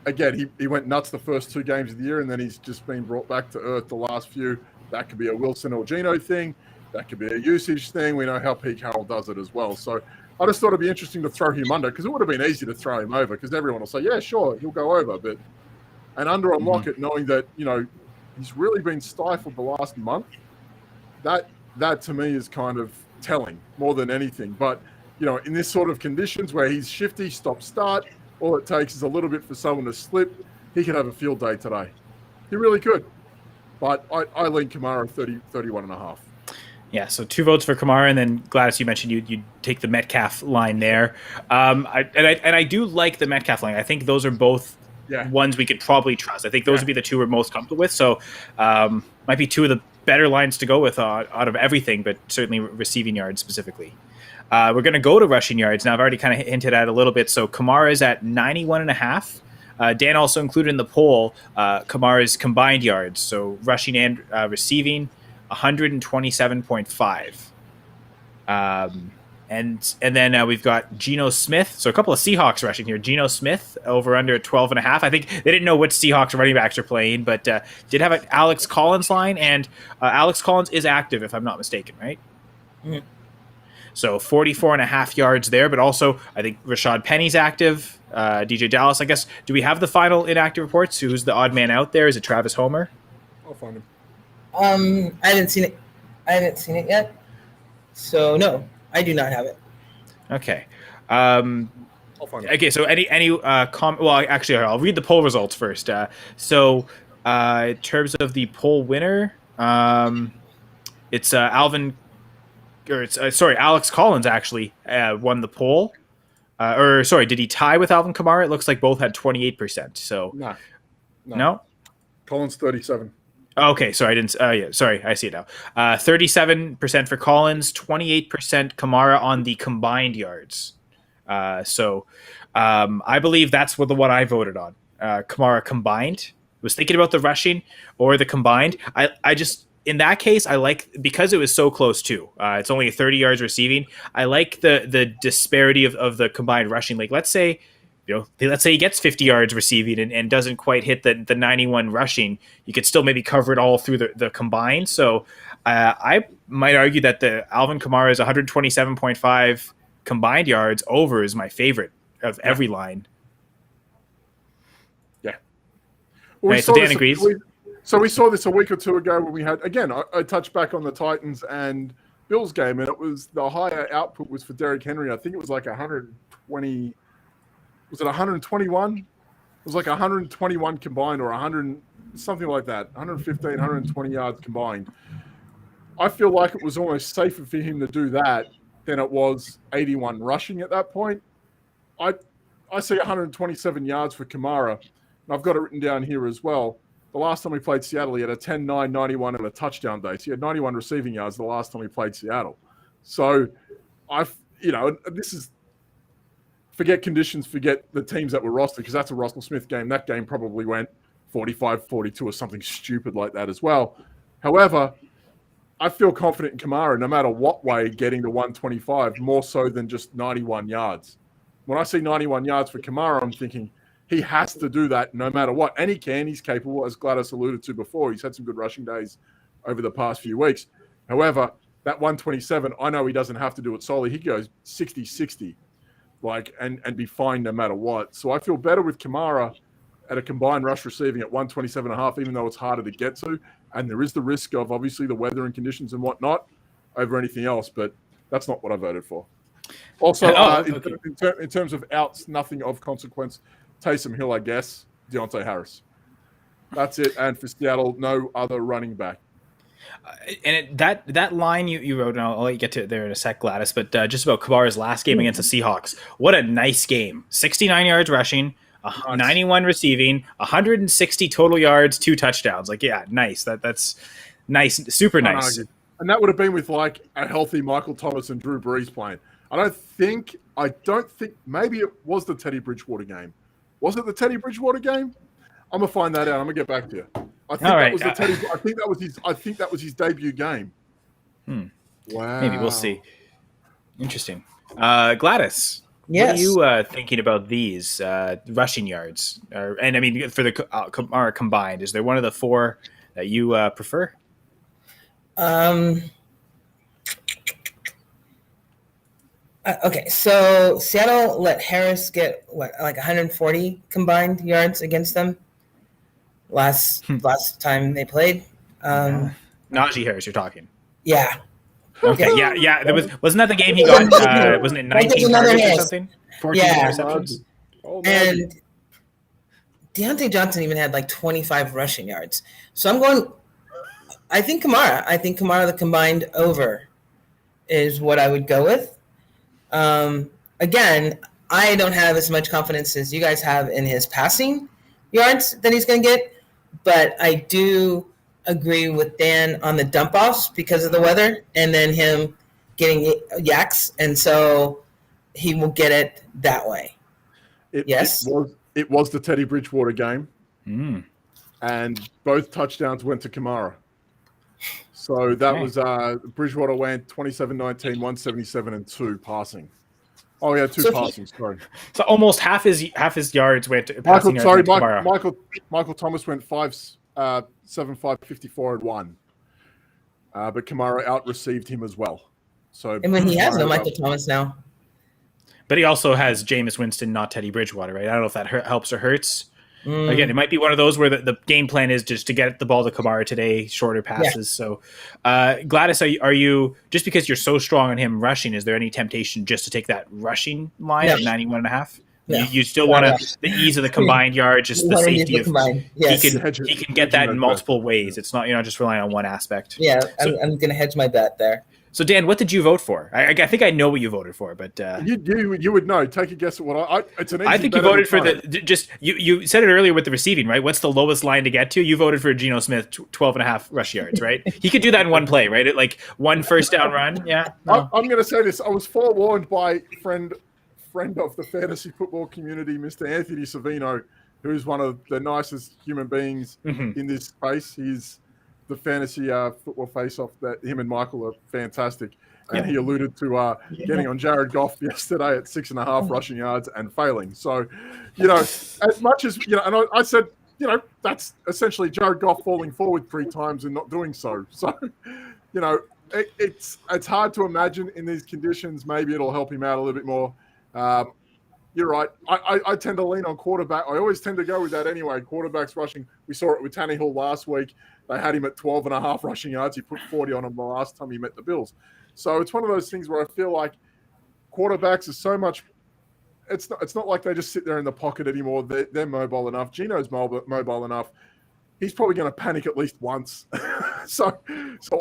Again, he went nuts the first 2 games of the year, and then he's just been brought back to earth the last few. That could be a Wilson or Geno thing. That could be a usage thing. We know how Pete Carroll does it as well. So I just thought it'd be interesting to throw him under because it would have been easy to throw him over because everyone will say, yeah, sure, he'll go over. But under on Lockett, knowing that, he's really been stifled the last month, that to me is kind of telling more than anything. But, in this sort of conditions where he's shifty, stop-start, all it takes is a little bit for someone to slip. He could have a field day today. He really could. But I lean Kamara 31.5. Yeah, so 2 votes for Kamara, and then Gladys, you mentioned you'd take the Metcalf line there. I do like the Metcalf line. I think those are both ones we could probably trust. I think those would be the 2 we're most comfortable with. So might be 2 of the better lines to go with out of everything, but certainly receiving yards specifically. We're going to go to rushing yards. Now, I've already kind of hinted at it a little bit. So Kamara is at 91.5. Dan also included in the poll Kamara's combined yards, so rushing and receiving, 127.5. And then we've got Geno Smith. So a couple of Seahawks rushing here. Geno Smith over under 12.5. I think they didn't know which Seahawks running backs are playing, but did have an Alex Collins line, and Alex Collins is active, if I'm not mistaken, right? Mm-hmm. So 44.5 yards there, but also I think Rashad Penny's active. DJ Dallas, I guess. Do we have the final inactive reports? Who's the odd man out there? Is it Travis Homer? I'll find him. I haven't seen it. I haven't seen it yet. So no, I do not have it. Okay. I'll find him. Okay. So well, actually, I'll read the poll results first. So in terms of the poll winner, it's Alex Collins actually won the poll. Did he tie with Alvin Kamara? It looks like both had 28%. So no? Collins 37. Okay, sorry, I didn't. Yeah, sorry, I see it now. 37% for Collins, 28% Kamara on the combined yards. So I believe that's the one I voted on. Kamara combined. Was thinking about the rushing or the combined. I just in that case I like, because it was so close too. It's only 30 yards receiving. I like the disparity of the combined rushing. Like let's say he gets 50 yards receiving and doesn't quite hit the 91 rushing. You could still maybe cover it all through the combined. So I might argue that the Alvin Kamara's 127.5 combined yards over is my favorite of every line. Yeah. Well, right, so Dan agrees. We saw this a week or two ago when we had, again, I touched back on the Titans and Bills game, and it was the higher output was for Derrick Henry. I think it was like 120. Was it 121? It was like 121 combined, or 100, something like that. 115, 120 yards combined. I feel like it was almost safer for him to do that than it was 81 rushing at that point. I see 127 yards for Kamara, and I've got it written down here as well. The last time we played Seattle, he had a 10-9, 91, and a touchdown day. So he had 91 receiving yards the last time we played Seattle. So this is, forget conditions, forget the teams that were rostered, because that's a Russell Smith game. That game probably went 45-42 or something stupid like that as well. However, I feel confident in Kamara, no matter what way, getting to 125, more so than just 91 yards. When I see 91 yards for Kamara, I'm thinking he has to do that no matter what. And he can. He's capable, as Gladys alluded to before. He's had some good rushing days over the past few weeks. However, that 127, I know he doesn't have to do it solely. He goes 60-60. And be fine no matter what. So I feel better with Kamara at a combined rush receiving at 127.5, even though it's harder to get to. And there is the risk of obviously the weather and conditions and whatnot over anything else, but that's not what I voted for. Also, in terms of outs, nothing of consequence. Taysom Hill, I guess. Deontay Harris. That's it. And for Seattle, no other running back. And that line you wrote, and I'll let you get to it there in a sec, Gladys, but just about Kamara's last game against the Seahawks. What a nice game. 69 yards rushing, 91 receiving, 160 total yards, 2 touchdowns. Nice. That's nice, super nice. And that would have been with like a healthy Michael Thomas and Drew Brees playing. I don't think, maybe it was the Teddy Bridgewater game. Was it the Teddy Bridgewater game? I'm gonna find that out. I'm gonna get back to you. I think that was his debut game. Wow. Maybe we'll see. Interesting. Gladys, yes. What are you thinking about these rushing yards? And I mean, for the Kamara combined, is there one of the 4 that you prefer? Okay, so Seattle let Harris get like 140 combined yards against them last time they played. Najee Harris, you're talking. Yeah. Okay. Yeah. Wasn't that the game he got? Wasn't it 19 targets or something? 14 interceptions. And Deontay Johnson even had like 25 rushing yards. So I think Kamara the combined over is what I would go with. Again, I don't have as much confidence as you guys have in his passing yards that he's going to get, but I do agree with Dan on the dump offs because of the weather and then him getting yaks, and so he will get it that way. It was the Teddy Bridgewater game, and both touchdowns went to Kamara. So that Okay. was Bridgewater went 27-19, 177 and 2 passing. Oh yeah, two So passing. Sorry, So almost half his yards went passing yards went to Kamara. Michael Thomas went 5-7, 554 and 1, but Kamara out received him as well. So and when he has no Kamara- Michael Thomas now. But he also has Jameis Winston, not Teddy Bridgewater, right? I don't know if that helps or hurts. Mm. Again, it might be one of those where the game plan is just to get the ball to Kamara today, shorter passes. So, Gladys, are you just because you're so strong on him rushing? Is there any temptation just to take that rushing line of 91.5? No. You still want the ease of the combined yard, just the safety of combined. Yes. he can get that in multiple ways. It's not, you're not just relying on one aspect. Yeah, So, I'm going to hedge my bet there. So Dan, what did you vote for? I think I know what you voted for, but you would know. Take a guess at what it's an easy I think you bet voted for every time. you said it earlier with the receiving, right? What's the lowest line to get to? You voted for Geno Smith 12.5 rush yards, right? He could do that in one play, right? Like one first down run. Yeah. No. I'm going to say this. I was forewarned by friend of the fantasy football community, Mr. Anthony Savino, who's one of the nicest human beings in this space. He's the fantasy football face-off that him and Michael are fantastic. And he alluded to getting on Jared Goff yesterday at 6.5 rushing yards and failing. So, as much as, and I said, that's essentially Jared Goff falling forward 3 times and not doing so. So, it's hard to imagine in these conditions. Maybe it'll help him out a little bit more. You're right. I tend to lean on quarterback. I always tend to go with that anyway. Quarterbacks rushing. We saw it with Tannehill last week. They had him at 12.5 rushing yards. He put 40 on him the last time he met the Bills. So it's one of those things where I feel like quarterbacks are so much. It's not like they just sit there in the pocket anymore. They're mobile enough. Geno's mobile enough. He's probably going to panic at least once. so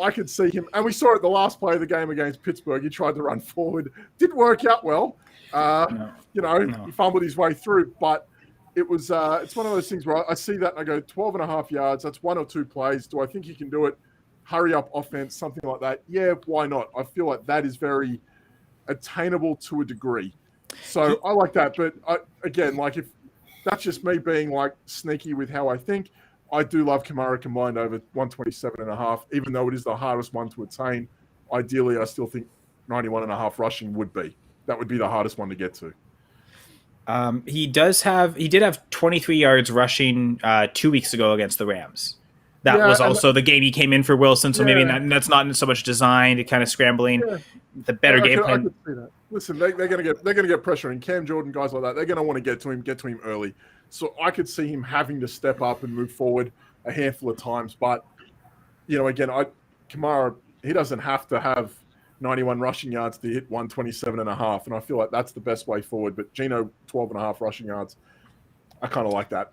I could see him. And we saw it the last play of the game against Pittsburgh. He tried to run forward. Didn't work out well. He fumbled his way through. But it was it's one of those things where I see that and I go 12.5 yards. That's 1 or 2 plays. Do I think he can do it? Hurry up offense, something like that. Yeah, why not? I feel like that is very attainable to a degree. So I like that. But again, like if that's just me being like sneaky with how I think, I do love Kamara combined over 127.5, even though it is the hardest one to attain. Ideally, I still think 91.5 rushing would be. That would be the hardest one to get to. He did have 23 yards rushing 2 weeks ago against the Rams. That was also the game he came in for Wilson, so maybe that's not so much designed, kind of scrambling. The better game plan. I could see that. Listen, they're going to get pressure, and Cam Jordan, guys like that, they're going to want to get to him early. So I could see him having to step up and move forward a handful of times. But again, Kamara, he doesn't have to have 91 rushing yards to hit 127.5, and I feel like that's the best way forward. But Geno 12.5 rushing yards, I kind of like that.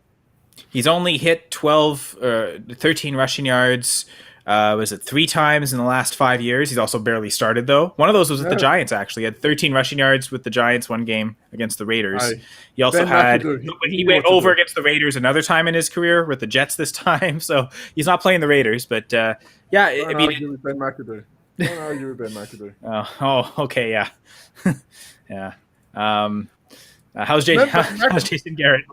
He's only hit 13 rushing yards. Was it 3 times in the last 5 years? He's also barely started though. One of those was with the Giants. Actually, he had 13 rushing yards with the Giants one game against the Raiders. He also had he went over against the Raiders another time in his career with the Jets this time. So he's not playing the Raiders, but Ben McAdoo. Don't argue with Ben McAdoo. Oh, okay, yeah, yeah. How's Jason Garrett?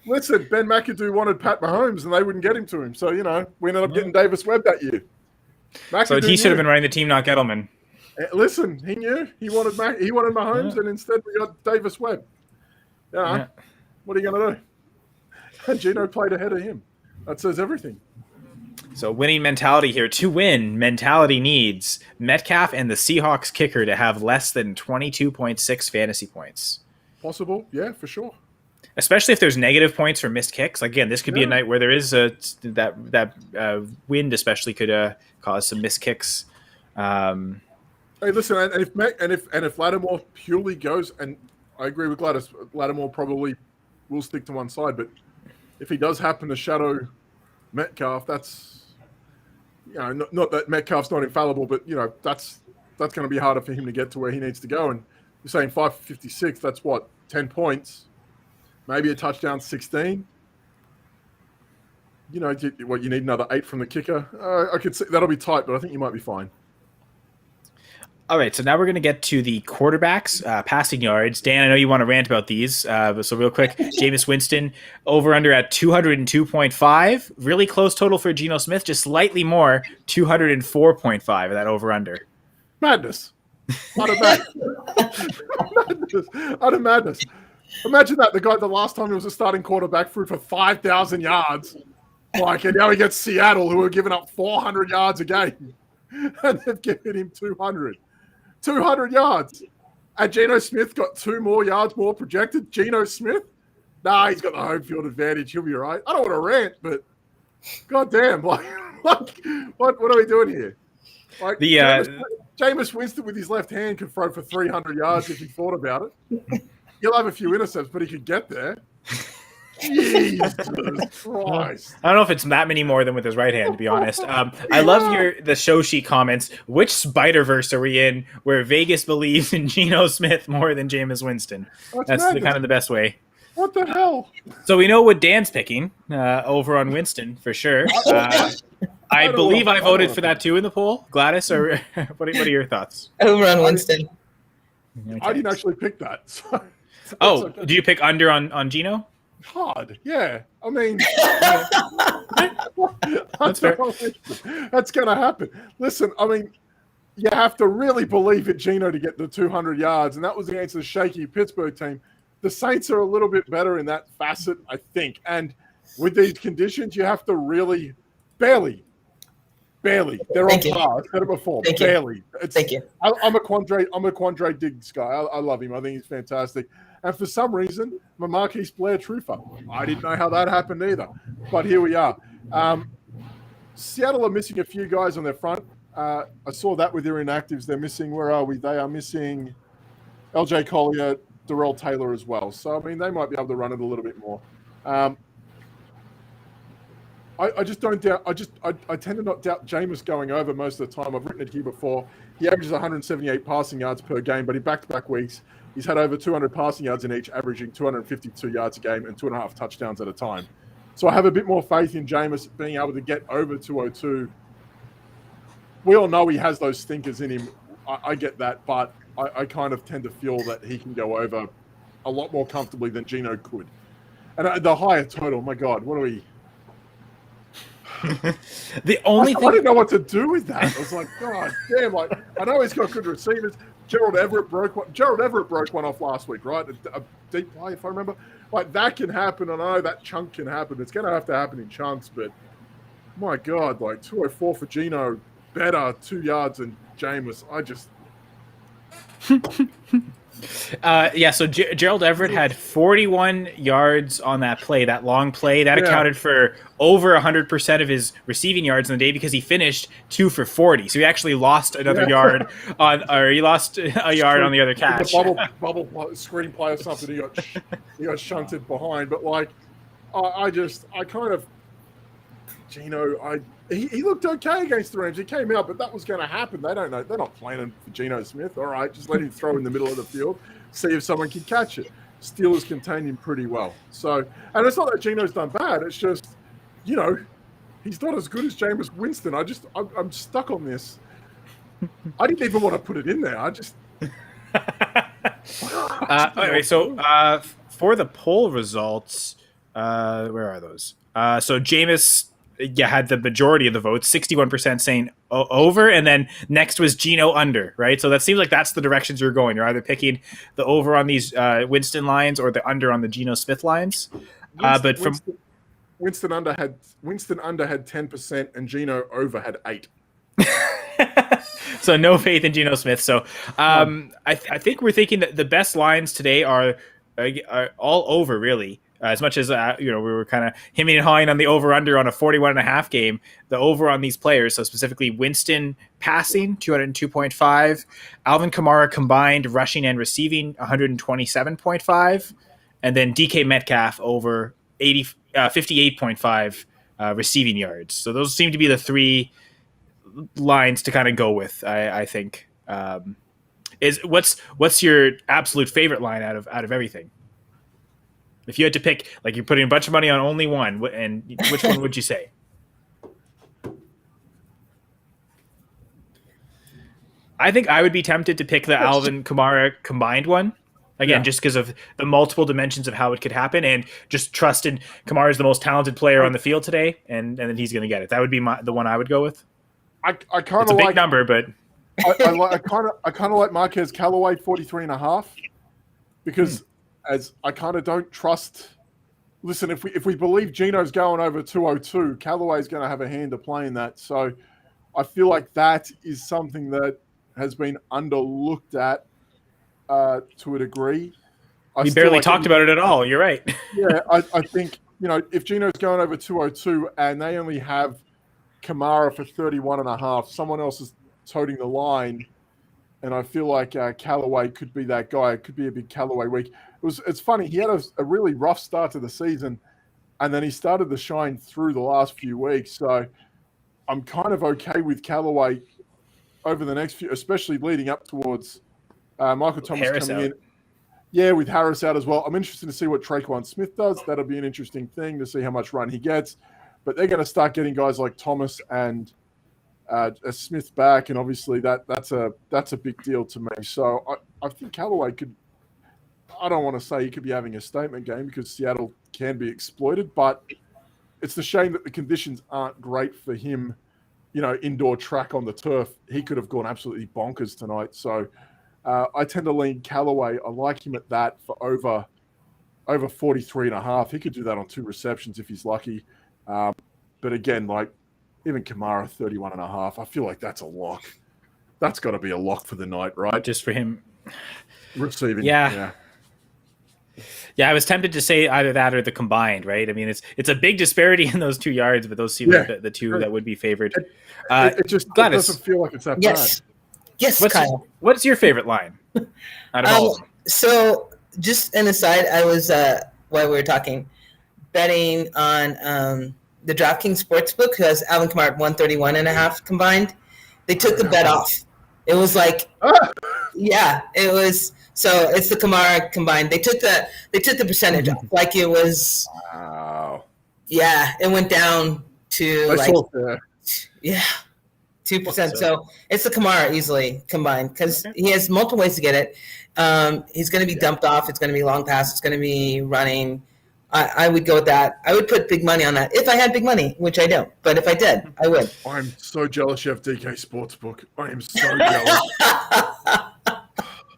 Listen, Ben McAdoo wanted Pat Mahomes, and they wouldn't get him to him. So we ended up getting Davis Webb that year. So he should have been running the team, not Gettleman. Listen, he knew he wanted Mahomes, and instead we got Davis Webb. What are you going to do? And Geno played ahead of him. That says everything. So winning mentality here. To win, mentality needs Metcalf and the Seahawks kicker to have less than 22.6 fantasy points. Possible, yeah, for sure. Especially if there's negative points for missed kicks. Again, this could be a night where there is that wind, especially could cause some missed kicks. Hey, listen, and if Lattimore purely goes, and I agree with Gladys, Lattimore probably will stick to one side, but if he does happen to shadow Metcalf, that's not that Metcalf's not infallible, but that's going to be harder for him to get to where he needs to go. And you're saying 556, that's what, 10 points. Maybe a touchdown, 16. You need another 8 from the kicker. I could see that'll be tight, but I think you might be fine. All right, so now we're going to get to the quarterbacks, passing yards. Dan, I know you want to rant about these, so real quick, Jameis Winston over under at 202.5. Really close total for Geno Smith, just slightly more, 204.5 of that over under. Madness. Utter madness. Utter madness. Imagine that the last time he was a starting quarterback threw for 5,000 yards, and now he gets Seattle, who are giving up 400 yards a game, and they've given him 200 yards. And Geno Smith got 2 more yards more projected. Geno Smith? Nah, he's got the home field advantage. He'll be all right. I don't want to rant, but goddamn, what are we doing here? Jameis Winston with his left hand could throw for 300 yards if he thought about it. He'll have a few intercepts, but he could get there. Jesus Christ. I don't know if it's that many more than with his right hand, to be honest. I love the show sheet comments. Which Spider-Verse are we in where Vegas believes in Geno Smith more than Jameis Winston? That's kind of the best way. What the hell? So we know what Dan's picking over on Winston for sure. I believe I voted for that too in the poll. Gladys, or what are your thoughts? Over on Winston. Okay. I didn't actually pick that. So okay. Do you pick under on Geno? Hard, yeah. I mean, that's fair. That's going to happen. Listen, I mean, you have to really believe in Geno to get the 200 yards, and that was against the shaky Pittsburgh team. The Saints are a little bit better in that facet, I think. And with these conditions, you have to really barely. They're on par. I've said it before. Barely. Thank you. I'm a Quandre Diggs guy. I love him. I think he's fantastic. And for some reason, I'm a Marquise Blair truther. I didn't know how that happened either. But here we are. Seattle are missing a few guys on their front. I saw that with their inactives. They're missing, where are we? They are missing LJ Collier, Darrell Taylor as well. So, I mean, they might be able to run it a little bit more. I just don't doubt. I tend to not doubt Jameis going over most of the time. I've written it here before. He averages 178 passing yards per game, but in back-to-back weeks, he's had over 200 passing yards in each, averaging 252 yards a game and 2.5 touchdowns at a time. So I have a bit more faith in Jameis being able to get over 202. We all know he has those stinkers in him. I get that, but I kind of tend to feel that he can go over a lot more comfortably than Geno could. And the higher total, my God, what are we... The only thing I didn't know what to do with that. I was like, God damn! I know he's got good receivers. Gerald Everett broke one off last week, right? A deep play, if I remember. That can happen. I know that chunk can happen. It's going to have to happen in chunks, but my God, 204 for Geno, better 2 yards than Jameis. I just. So Gerald Everett had 41 yards on that play, that long play. That accounted for over 100% of his receiving yards in the day because he finished 2 for 40. So he actually lost another yard he lost a yard on the other catch. Bubble screen play or something. He got shunted behind. But Geno, he looked okay against the Rams. He came out, but that was going to happen. They don't know. They're not planning for Geno Smith. All right, just let him throw in the middle of the field, see if someone can catch it. Steelers contained him pretty well. So, and it's not that Geno's done bad. It's just, he's not as good as Jameis Winston. I'm stuck on this. I didn't even want to put it in there. I just. Anyway, so for the poll results, where are those? So Jameis had the majority of the votes, 61% saying over, and then next was Geno under, right? So that seems like that's the directions you're going. You're either picking the over on these Winston lines or the under on the Geno Smith lines. Winston under had 10% and Geno over had 8%. So no faith in Geno Smith. So I think we're thinking that the best lines today are all over, really. As much as we were kind of hemming and hawing on the over-under on a 41.5 game, the over on these players, so specifically Winston passing, 202.5, Alvin Kamara combined rushing and receiving, 127.5, and then DK Metcalf over 58.5 receiving yards. So those seem to be the three lines to kind of go with, I think. What's your absolute favorite line out of everything? If you had to pick, you're putting a bunch of money on only one, and which one would you say? I think I would be tempted to pick the Alvin Kamara combined one. Again, just because of the multiple dimensions of how it could happen, and just trusted Kamara is the most talented player on the field today, and then he's going to get it. That would be the one I would go with. I kind It's of a big like number, but I kind of like Marquez Callaway 43.5 because as I kind of don't trust. Listen, if we believe Geno's going over 202, Callaway's going to have a hand to play in that. So I feel like that is something that has been underlooked at to a degree. We barely talked about it at all. You're right. Yeah, I think, if Geno's going over 202 and they only have Kamara for 31.5, someone else is toting the line. And I feel like Callaway could be that guy. It could be a big Callaway week. It's funny. He had a really rough start to the season, and then he started to shine through the last few weeks. So I'm kind of okay with Callaway over the next few, especially leading up towards Michael Thomas Harris coming out. in. Yeah, with Harris out as well. I'm interested to see what Traquan Smith does. That'll be an interesting thing to see how much run he gets. But they're going to start getting guys like Thomas and Smith back, and obviously that's a big deal to me. So I think Callaway could. I don't want to say he could be having a statement game because Seattle can be exploited, but it's the shame that the conditions aren't great for him. Indoor track on the turf, he could have gone absolutely bonkers tonight. So I tend to lean Callaway. I like him at that for over 43.5. He could do that on 2 receptions if he's lucky. But again, even Kamara 31.5, I feel like that's a lock. That's got to be a lock for the night, right? Just for him Receiving. Yeah, I was tempted to say either that or the combined, right? I mean, it's a big disparity in those 2 yards, but those seem like the two that would be favored. It doesn't feel like it's that bad. Yes, Kyle. What's your favorite line out of all of them? So, just an aside, I was, while we were talking, betting on the DraftKings Sportsbook, who has Alvin Kamara 131.5 combined. They took the bet off. It was like, it was. So it's the Kamara combined. They took the percentage off. Like it was. Wow. Yeah, it went down to 2%. So it's the Kamara easily combined because he has multiple ways to get it. He's going to be dumped off. It's going to be long pass. It's going to be running. I would go with that. I would put big money on that if I had big money, which I don't. But if I did, I would. I'm so jealous you have DK Sportsbook. I am so jealous.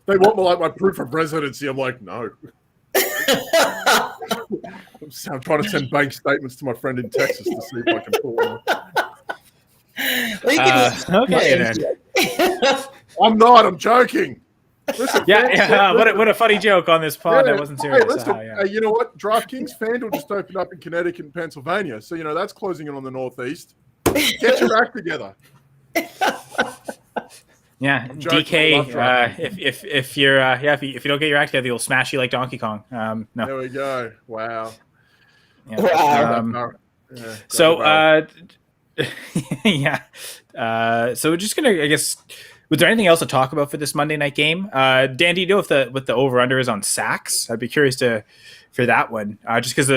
They want my proof of residency. I'm like, no. I'm trying to send bank statements to my friend in Texas to see if I can pull one. Okay. Then. I'm not. I'm joking. Listen, what a funny joke on this pod that wasn't serious. You know what? DraftKings FanDuel just opened up in Connecticut and Pennsylvania, so that's closing in on the Northeast. Get your act together. Yeah, DK. If you don't get your act together, he'll smash you like Donkey Kong. No. There we go. Wow. Wow. So we're just gonna, I guess. Was there anything else to talk about for this Monday night game? Dan, do you know if what the over-under is on sacks? I'd be curious for that one, just because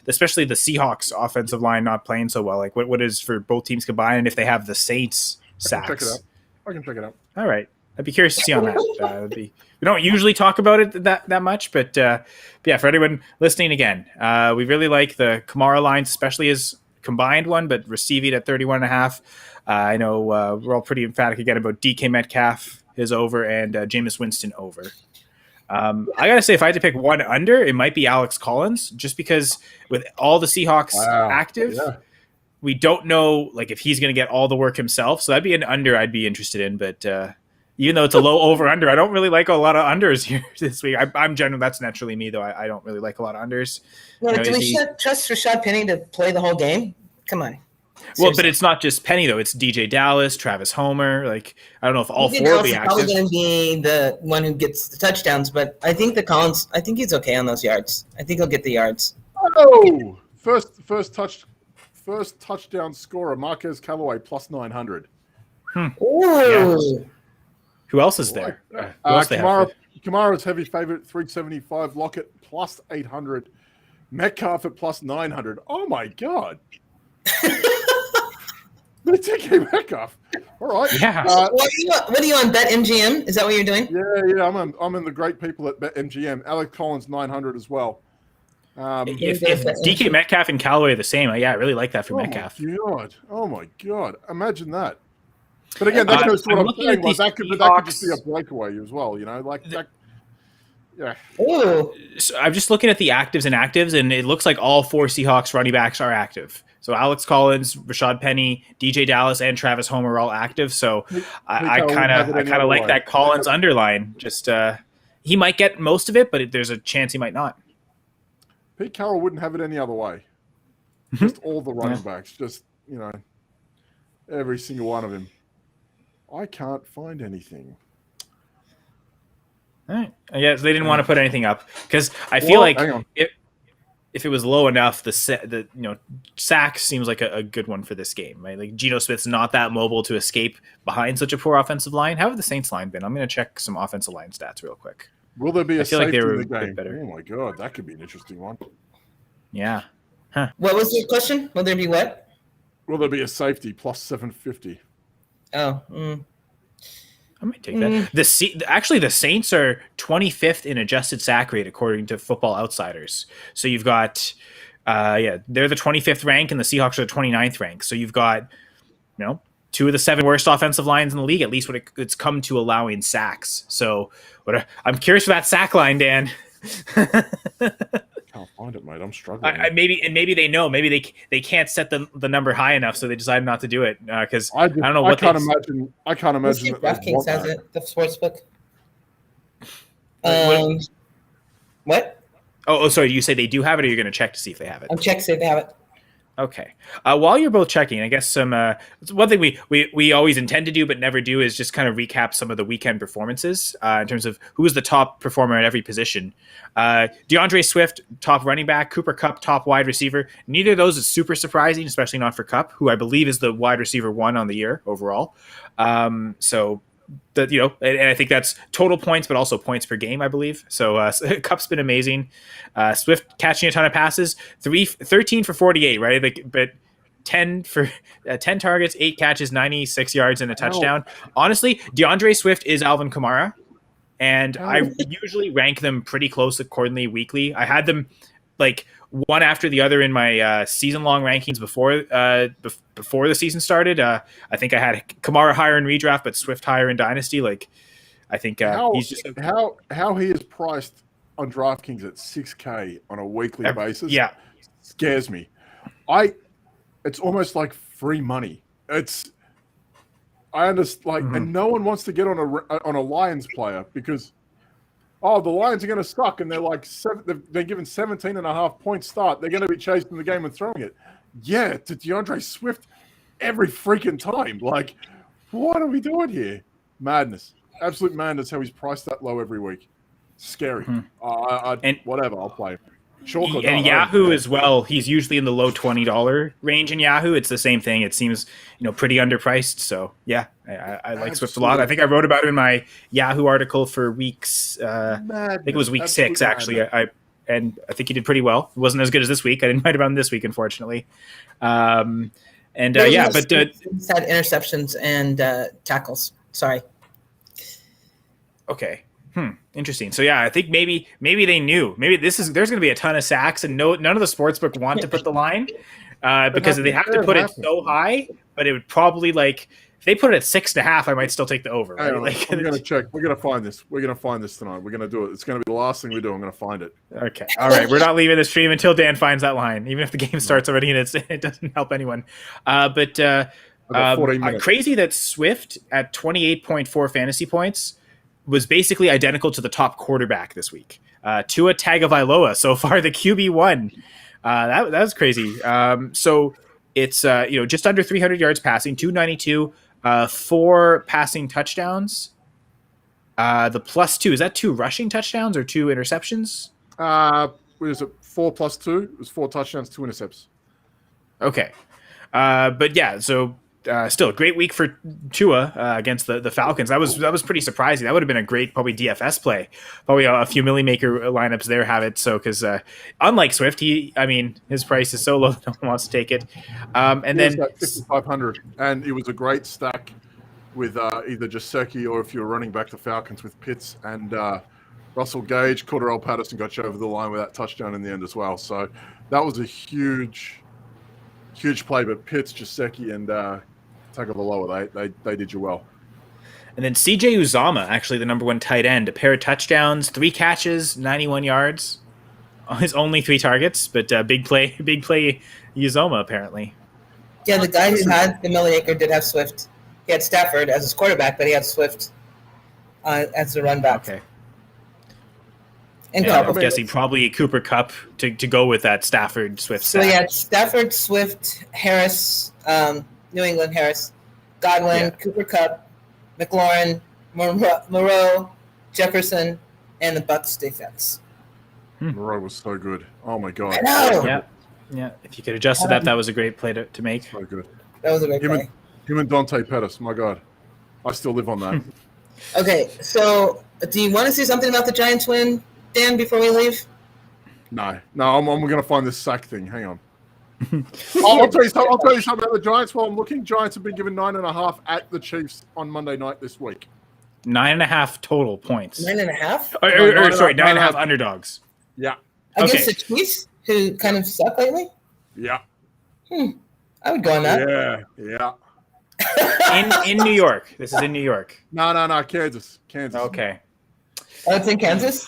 especially the Seahawks offensive line not playing so well. Like what is for both teams combined, and if they have the Saints sacks. I can check it out. All right, I'd be curious to see on that. We don't usually talk about it that much, but for anyone listening again, we really like the Kamara lines, especially his combined one, but receiving at 31.5. I know we're all pretty emphatic again about DK Metcalf, his over, and Jameis Winston over. I got to say, if I had to pick one under, it might be Alex Collins, just because with all the Seahawks active, we don't know if he's going to get all the work himself. So that'd be an under I'd be interested in. But even though it's a low over-under, I don't really like a lot of unders here this week. I'm generally, that's naturally me, though. I don't really like a lot of unders. No, do we trust Rashad Penny to play the whole game? Come on. Seriously. Well, but it's not just Penny, though. It's DJ Dallas, Travis Homer. I don't know if all four will be active. Probably going to be the one who gets the touchdowns, but I think I think he's okay on those yards. I think he'll get the yards. Oh, first touchdown scorer, Marquez Callaway plus 900. Ooh. Yeah. Who else is there? Kamara's heavy favorite, 375. Lockett plus 800. Metcalf at plus 900. Oh my God. DK Metcalf. All right. Yeah. What are you on BetMGM? Is that what you're doing? Yeah. I'm in the great people at BetMGM. Alex Collins 900 as well. If DK Metcalf and Callaway are the same, I really like that for Metcalf. Oh my god! Imagine that. But again, that goes to what I'm saying. Like, that could just be a breakaway as well. That. Yeah. Ooh. So I'm just looking at the actives, and it looks like all 4 Seahawks running backs are active. So Alex Collins, Rashad Penny, DJ Dallas, and Travis Homer are all active. So I kind of like that Collins underline. Just he might get most of it, but there's a chance he might not. Pete Carroll wouldn't have it any other way. Just all the running backs, just every single one of them. I can't find anything. All right. Yeah, they didn't want to put anything up because I feel like if it was low enough, the sacks seems like a good one for this game, right? Like Geno Smith's not that mobile to escape behind such a poor offensive line. How have the Saints line been? I'm going to check some offensive line stats real quick. Will there be a safety in the game? Better. Oh my god, that could be an interesting one. Yeah. Huh. What was the question? Will there be what? Will there be a safety plus 750? Oh. I might take that. Actually, the Saints are 25th in adjusted sack rate according to Football Outsiders. So you've got, they're the 25th rank, and the Seahawks are the 29th rank. So you've got, 2 of the 7 worst offensive lines in the league, at least when it's come to allowing sacks. So I'm curious for that sack line, Dan. Can't find it, mate. I'm struggling. Maybe they know. Maybe they can't set the number high enough, so they decide not to do it. Because I don't know what. I can't imagine. DraftKings has it. The sportsbook. What? Oh, sorry. You say they do have it, or you're going to check to see if they have it? I'm checking to see if they have it. Okay. While you're both checking, I guess one thing we always intend to do but never do is just kind of recap some of the weekend performances in terms of who was the top performer at every position. DeAndre Swift, top running back. Cooper Kupp, top wide receiver. Neither of those is super surprising, especially not for Kupp, who I believe is the wide receiver 1 on the year overall. And I think that's total points, but also points per game, I believe. So Kupp's been amazing. Swift catching a ton of passes, 13 for 48, right? But 10 targets, 8 catches, 96 yards, and a touchdown. Honestly, DeAndre Swift is Alvin Kamara, and I usually rank them pretty close accordingly weekly. I had them like one after the other in my season-long rankings before the season started. I think I had Kamara higher in redraft, but Swift higher in Dynasty. Like, I think he's just how he is priced on DraftKings at $6K on a weekly basis. Yeah, scares me. It's almost like free money. I understand, and no one wants to get on a Lions player because. Oh, the Lions are going to suck, and they're like they're given 17.5 point start. They're going to be chasing the game and throwing it. Yeah, to DeAndre Swift every freaking time. Like, what are we doing here? Madness, absolute madness. How he's priced that low every week. Scary. Whatever, I'll play. Sure, and Yahoo as well. He's usually in the low $20 range in Yahoo. It's the same thing. It seems pretty underpriced. So yeah, I like Swift a lot. I think I wrote about it in my Yahoo article for weeks. I think it was week 6 actually. I think he did pretty well. It wasn't as good as this week. I didn't write about him this week, unfortunately. But had interceptions and tackles. Sorry. Okay. Interesting. So yeah, I think maybe they knew. Maybe there's going to be a ton of sacks, and none of the sportsbook want to put the line because they have to put it so high. But it would probably if they put it at 6.5, I might still take the over. Right? I'm going to check. We're going to find this. We're going to find this tonight. We're going to do it. It's going to be the last thing we do. I'm going to find it. Okay. All right. We're not leaving the stream until Dan finds that line, even if the game starts already and it doesn't help anyone. Crazy that Swift at 28.4 fantasy points was basically identical to the top quarterback this week. Tua Tagovailoa, so far the QB1. That was crazy. So it's just under 300 yards passing, 292, 4 passing touchdowns. The +2, is that 2 rushing touchdowns or 2 interceptions? Was it 4 + 2? It was 4 touchdowns, 2 intercepts. Okay. But yeah, so still a great week for Tua against the Falcons. That was pretty surprising. That would have been a great probably DFS play. Probably a few Millie Maker lineups there have it. So because unlike Swift, his price is so low that no one wants to take it. And then 5,500, and it was a great stack with either Gesicki or if you were running back the Falcons with Pitts and Russell Gage. Cordarrelle Patterson got you over the line with that touchdown in the end as well. So that was a huge play. But Pitts, Gesicki, and Tagovailoa, they did you well. And then CJ Uzama, actually the number 1 tight end, a pair of touchdowns, 3 catches, 91 yards. His only 3 targets, but big play Uzama apparently. Yeah, the guy who had the Millie Maker did have Swift. He had Stafford as his quarterback, but he had Swift as the run back. Okay. And I'm guessing probably Cooper Kupp to go with that Stafford Swift. So yeah, Stafford, Swift, Harris, New England Harris, Godwin, Cooper Kupp, McLaurin, Moreau, Jefferson, and the Bucks defense. Moreau was so good. Oh my god. I know. Yeah. If you could adjust to that was a great play to make. So good. That was a great play. Him and Dante Pettis. My god, I still live on that. Okay, so do you want to say something about the Giants win, Dan, before we leave? No, I'm going to find this sack thing. Hang on. I'll tell you something about the Giants while I'm looking. Giants have been given 9.5 at the Chiefs on Monday night this week. 9.5 total points. 9.5? Sorry, 9.5 underdogs. Yeah. Against the Chiefs, who kind of suck lately? Yeah. I would go on that. Yeah. in New York. This is in New York. No, Kansas. Okay. Oh, it's in Kansas?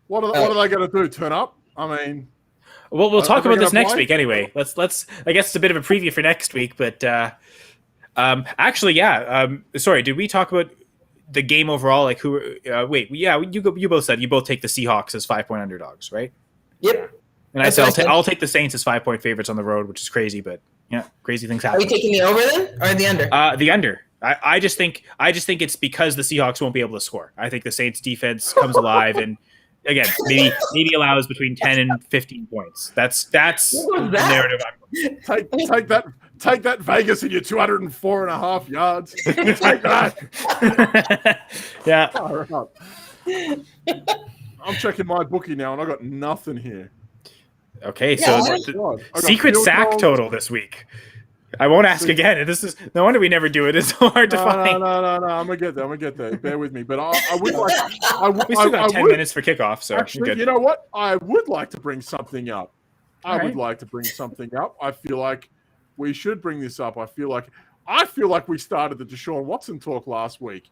What are they going to do? Turn up? I mean, well, we'll talk about this next play? week anyway. Let's. I guess it's a bit of a preview for next week, but actually, yeah. Sorry, did we talk about the game overall? Like who? Wait, yeah. You both said you both take the Seahawks as 5-point underdogs, right? Yep. And I said I'll take the Saints as 5-point favorites on the road, which is crazy, but yeah, crazy things happen. Are you taking the over then, or the under? The under. I just think it's because the Seahawks won't be able to score. I think the Saints defense comes alive and again maybe allows between 10 and 15 points. That's the narrative I'm Take that Vegas in your 204.5 yards. Take that. Yeah. I'm checking my bookie now and I got nothing here. Okay, so secret sack total this week. I won't ask again. This is no wonder we never do it. It's so hard to find. No. I'm gonna get there. Bear with me, but I would like. We still got 10 minutes for kickoff, so actually, you know what? I would like to bring something up. I feel like we should bring this up. I feel like we started the Deshaun Watson talk last week.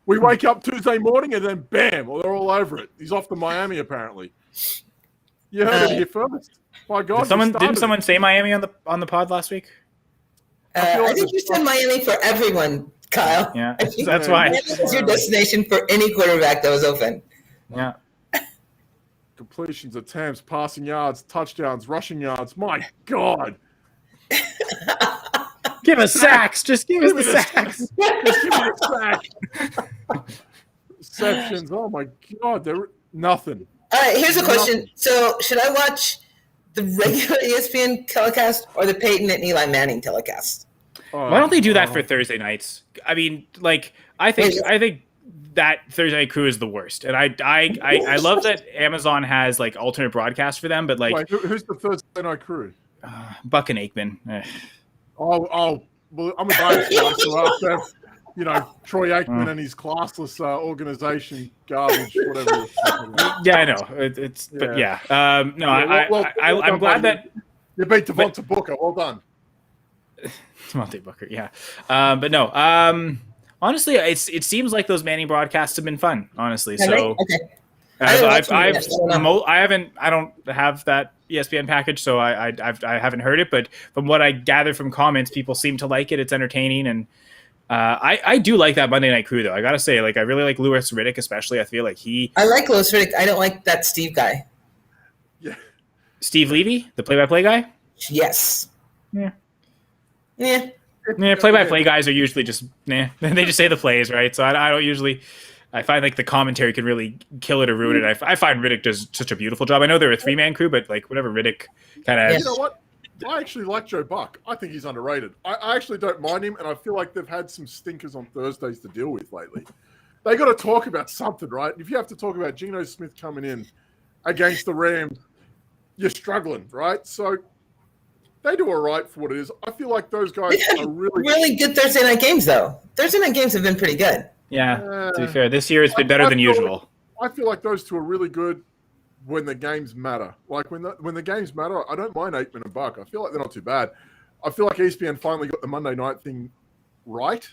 We wake up Tuesday morning and then bam, they're all over it. He's off to Miami apparently. You heard it here first. My God! Didn't someone say Miami on the pod last week? I think you said Miami for everyone, Kyle. Yeah, that's why. Miami is your destination for any quarterback that was open. Yeah. Completions, attempts, passing yards, touchdowns, rushing yards. My God. Give us sacks. Just give us the sacks. Just give me the sack. Receptions. Oh my God. They're nothing. All right, here's a question. So, should I watch the regular ESPN telecast or the Peyton and Eli Manning telecast? Why don't they do that for Thursday nights? I mean, like I think that Thursday Night Crew is the worst, and I love that Amazon has like alternate broadcast for them. But like, wait, who's the Thursday Night Crew? Buck and Aikman. Well, I'm a Dynasty guy, so Troy Aikman and his classless organization garbage, whatever. Yeah, I know. But yeah. No, I'm glad that you beat Devonta Booker. Well done. Devonta Booker, yeah. But no, honestly, it seems like those Manning broadcasts have been fun. Honestly, so okay. I don't have that ESPN package, so I haven't heard it. But from what I gather from comments, people seem to like it. It's entertaining and. I do like that Monday Night Crew though. I gotta say, like I really like Louis Riddick, especially. I feel like I like Louis Riddick. I don't like that Steve guy. Yeah. Steve Levy, the play-by-play guy. Yes. Yeah. Yeah. Play-by-play guys are usually just they just say the plays, right? So I don't usually. I find like the commentary can really kill it or ruin it. I find Riddick does such a beautiful job. I know they're a 3-man crew, but like whatever Riddick kind of. You know what? I actually like Joe Buck. I think he's underrated. I actually don't mind him, and I feel like they've had some stinkers on Thursdays to deal with lately. They got to talk about something, right? If you have to talk about Geno Smith coming in against the Rams, you're struggling, right? So they do all right for what it is. I feel like those guys are really good Thursday night games, though. Thursday night games have been pretty good. Yeah, to be fair, this year it's been better than usual. I feel like those two are really good when the games matter. Like when the games matter, I don't mind Aikman and Buck. I feel like they're not too bad. I feel like ESPN finally got the Monday night thing right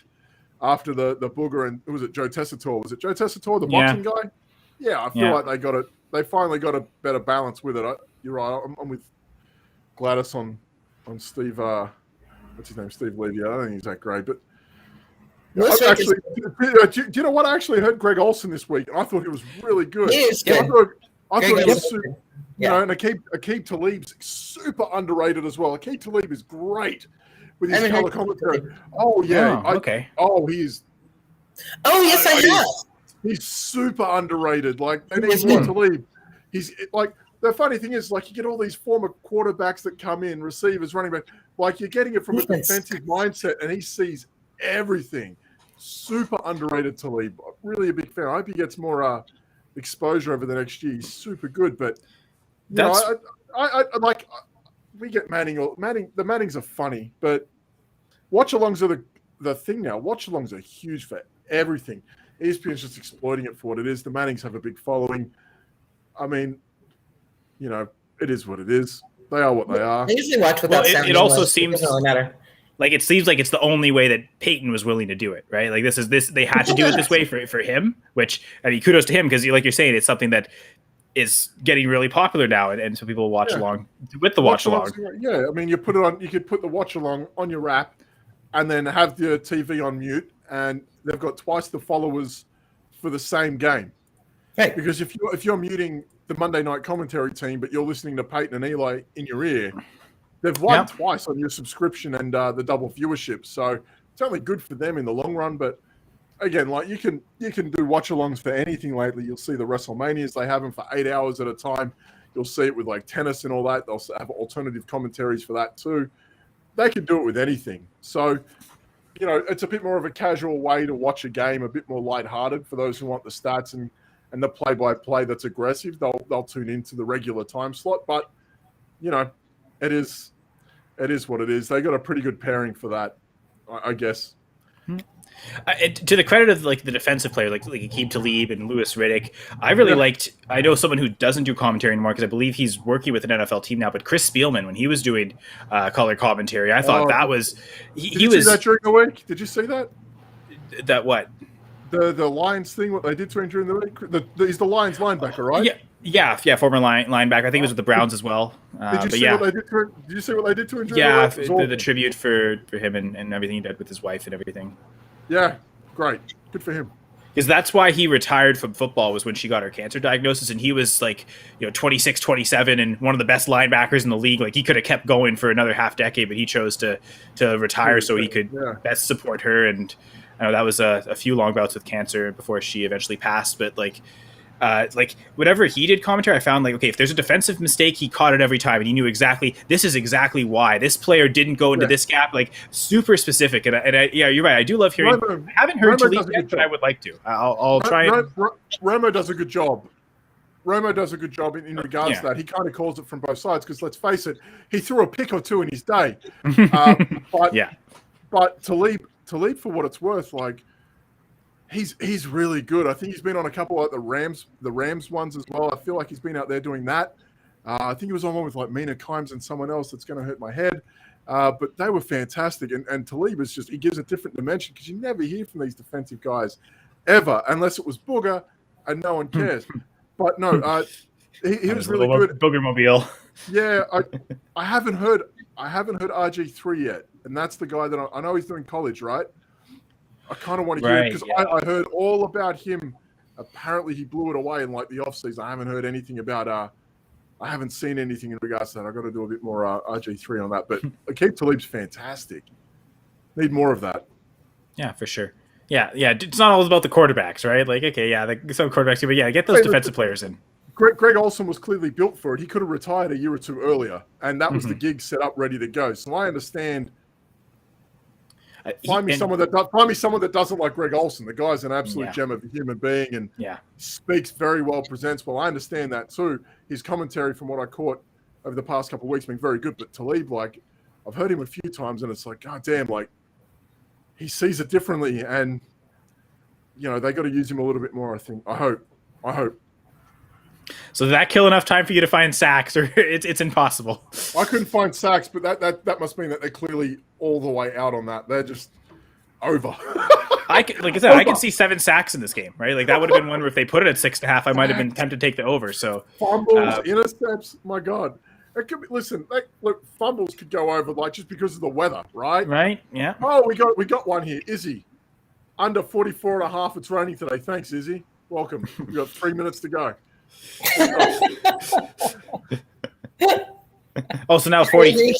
after the Booger and was it Joe Tessitore? Was it Joe Tessitore, the boxing guy? Yeah, I feel like they got it. They finally got a better balance with it. You're right. I'm with Gladys on Steve. What's his name? Steve Levy. I don't think he's that great, but. Actually, do you know what? I actually heard Greg Olsen this week, and I thought he was really good. He is good. I thought he was super, you know, and Aqib Talib's super underrated as well. Aqib Talib is great with his color commentary. Oh, yeah. Okay. He's... Oh, yes, I have. He's super underrated. Like, they need more Talib. He's, like, the funny thing is, like, you get all these former quarterbacks that come in, receivers, running back. Like, you're getting it from a defensive mindset, and he sees everything. Super underrated Talib. Really a big fan. I hope he gets more exposure over the next year. He's super good, but I like we get Manning. The Mannings are funny, but watch-alongs are the thing now. Watch-alongs are huge for everything. ESPN's just exploiting it for what it is. The Mannings have a big following. I mean, you know, it is what it is. They are what they are. I usually watch without sound. It also seems. It doesn't really matter. Like it seems like it's the only way that Peyton was willing to do it, right? Like they had to do it this way for him, which I mean, kudos to him because like you're saying, it's something that is getting really popular now, and so people watch along with the watch along. Yeah, I mean, you put it on. You could put the watch along on your app, and then have the TV on mute, and they've got twice the followers for the same game. Right. Because if you're muting the Monday night commentary team, but you're listening to Peyton and Eli in your ear. They've won twice on your subscription and the double viewership, so it's only good for them in the long run. But again, like you can do watch-alongs for anything lately. You'll see the WrestleManias; they have them for 8 hours at a time. You'll see it with like tennis and all that. They'll have alternative commentaries for that too. They can do it with anything. So, you know, it's a bit more of a casual way to watch a game, a bit more lighthearted for those who want the stats and the play-by-play that's aggressive. They'll tune into the regular time slot, but you know, it is what it is. They got a pretty good pairing for that, I guess. To the credit of like the defensive player, like Aqib Talib and Louis Riddick, I really liked. I know someone who doesn't do commentary anymore because I believe he's working with an NFL team now. But Chris Spielman, when he was doing color commentary, I thought that was he was. See that during the week? Did you see that? That what? The Lions thing, what they did to him during the week? He's the Lions linebacker, right? Yeah, former linebacker. I think it was with the Browns as well. Did you see what they did to him? Did you see what they did to him? Yeah, the tribute for him and everything he did with his wife and everything. Yeah, great. Good for him. Because that's why he retired from football was when she got her cancer diagnosis, and he was like, 26, 27, and one of the best linebackers in the league. Like he could have kept going for another half decade, but he chose to retire so he could best support her. And I know that was a few long bouts with cancer before she eventually passed, but like whatever he did commentary, I found like, okay, if there's a defensive mistake, he caught it every time and he knew this is exactly why this player didn't go into this gap, like super specific. And I, you're right. I do love hearing. I haven't heard Talib yet, but I would like to. I'll try. Romo does a good job. Romo does a good job in regards to that. He kind of calls it from both sides because let's face it, he threw a pick or two in his day. But Talib, for what it's worth, like. He's really good. I think he's been on a couple like the Rams ones as well. I feel like he's been out there doing that. I think he was on one with like Mina Kimes and someone else that's going to hurt my head. But they were fantastic. And Talib is he gives a different dimension because you never hear from these defensive guys ever, unless it was Booger and no one cares. But no, he was really good. Boogermobile. Yeah, I haven't heard RG3 yet, and that's the guy that I know he's doing college, right? I kind of want to hear it because I heard all about him. Apparently, he blew it away in like the offseason. I haven't heard anything about. I haven't seen anything in regards to that. I've got to do a bit more RG3 on that. But Aqib Talib's fantastic. Need more of that. Yeah, for sure. Yeah. It's not all about the quarterbacks, right? Like, okay, some quarterbacks, but get those defensive players in. Greg Olsen was clearly built for it. He could have retired a year or two earlier, and that was the gig set up, ready to go. So I understand. Find me someone that doesn't like Greg Olsen. The guy's an absolute gem of a human being and speaks very well, presents well. I understand that too. His commentary, from what I caught over the past couple of weeks, been very good. But Talib, like, I've heard him a few times, and it's like, God damn, like, he sees it differently, and they got to use him a little bit more. I think. I hope. So did that kill enough time for you to find sacks, or it's impossible? I couldn't find sacks, but that must mean that they're clearly all the way out on that. They're just over. I can see 7 sacks in this game, right? Like that would have been one where if they put it at 6.5, I might have been tempted to take the over. So fumbles, intercepts, my God. It could be, look, fumbles could go over like just because of the weather, right? Right, yeah. Oh, we got one here. Izzy, under 44.5. It's raining today. Thanks, Izzy. Welcome. We've got 3 minutes to go. Oh, so now 40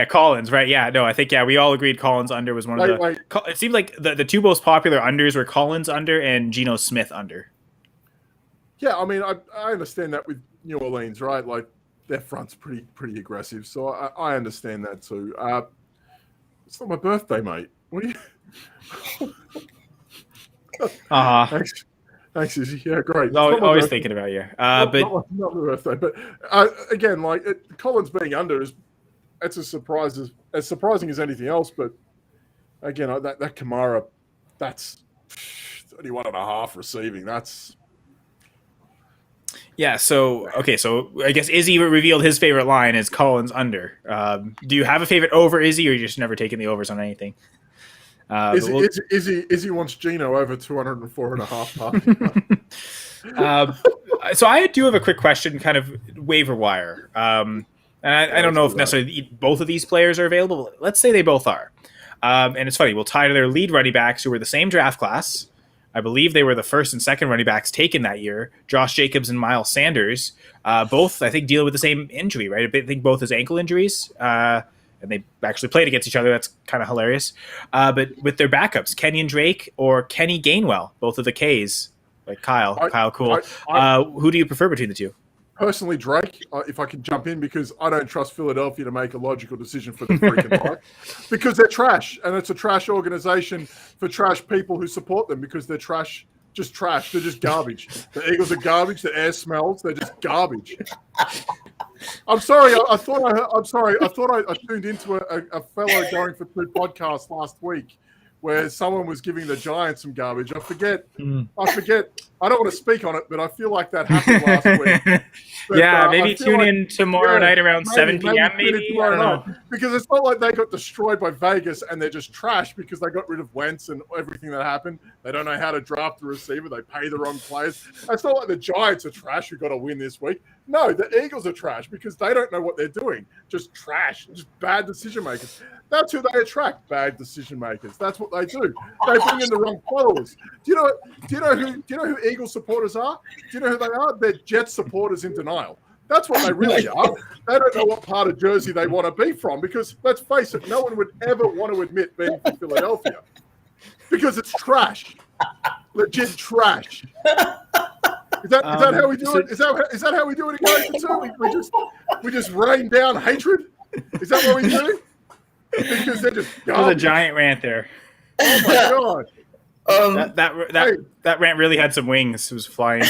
Collins, right? Yeah, no, I think we all agreed Collins under was one of the. It seemed like the 2 most popular unders were Collins under and Geno Smith under. Yeah, I mean, I understand that with New Orleans, right? Like their front's pretty aggressive, so I understand that too. It's not my birthday, mate. What are you? Thanks, Izzy. Yeah, great. Always thinking about you. But not my birthday. But again, like Collins being under it's as surprising as anything else. But again, that KAMARA, that's 31.5 receiving. That's So I guess Izzy revealed his favorite line is Collins under. Do you have a favorite over, Izzy, or you just never taken the overs on anything? Izzy wants Geno over 204.5. So I do have a quick question, kind of waiver wire. And I don't know if necessarily both of these players are available. Let's say they both are. And it's funny, we'll tie to their lead running backs who were the same draft class. I believe they were the first and second running backs taken that year, Josh Jacobs and Miles Sanders. Both, I think, dealing with the same injury, right? I think both his ankle injuries. And they actually played against each other. That's kind of hilarious. But with their backups, Kenyon Drake or Kenny Gainwell, both of the Ks, like Kyle Cool. Who do you prefer between the two? Personally, Drake, if I can jump in, because I don't trust Philadelphia to make a logical decision for the freaking life. Because they're trash, and it's a trash organization for trash people who support them because they're trash. Just trash. They're just garbage. The Eagles are garbage. The air smells. They're just garbage. I'm sorry. I thought I tuned into a fellow going for 2 podcasts last week where someone was giving the Giants some garbage. I forget. I don't want to speak on it, but I feel like that happened last week. But, maybe tune in tomorrow night around 7 p.m. Maybe. I don't know. Because it's not like they got destroyed by Vegas and they're just trash because they got rid of Wentz and everything that happened. They don't know how to draft a receiver. They pay the wrong players. It's not like the Giants are trash who got to win this week. No, the Eagles are trash because they don't know what they're doing. Just trash. Just bad decision makers. That's who they attract, bad decision makers. That's what they do. They bring in the wrong followers. Do you know who Eagles supporters are? Do you know who they are? They're Jets supporters in denial. That's what they really are. They don't know what part of Jersey they want to be from because, let's face it, no one would ever want to admit being from Philadelphia because it's trash. Legit trash. Is that how we do it? Is that how we do it again? We just rain down hatred? Is that what we do? Because they're just garbage. That was a giant rant there. Oh my God. That rant really had some wings. It was flying.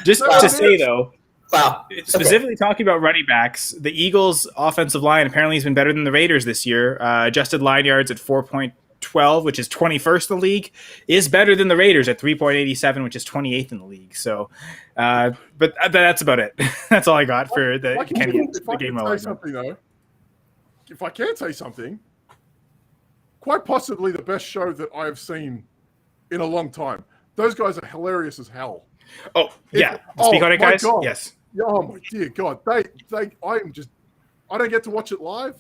Just to say though, specifically talking about running backs, the Eagles' offensive line apparently has been better than the Raiders this year. Adjusted line yards at 4.12, which is 21st in the league, is better than the Raiders at 3.87, which is 28th in the league. So, but that's about it. That's all I got for the game. If I can say something, quite possibly the best show that I have seen in a long time. Those guys are hilarious as hell. Oh, yeah. Speak on it, guys. God. Yes. Oh, my dear God. I don't get to watch it live.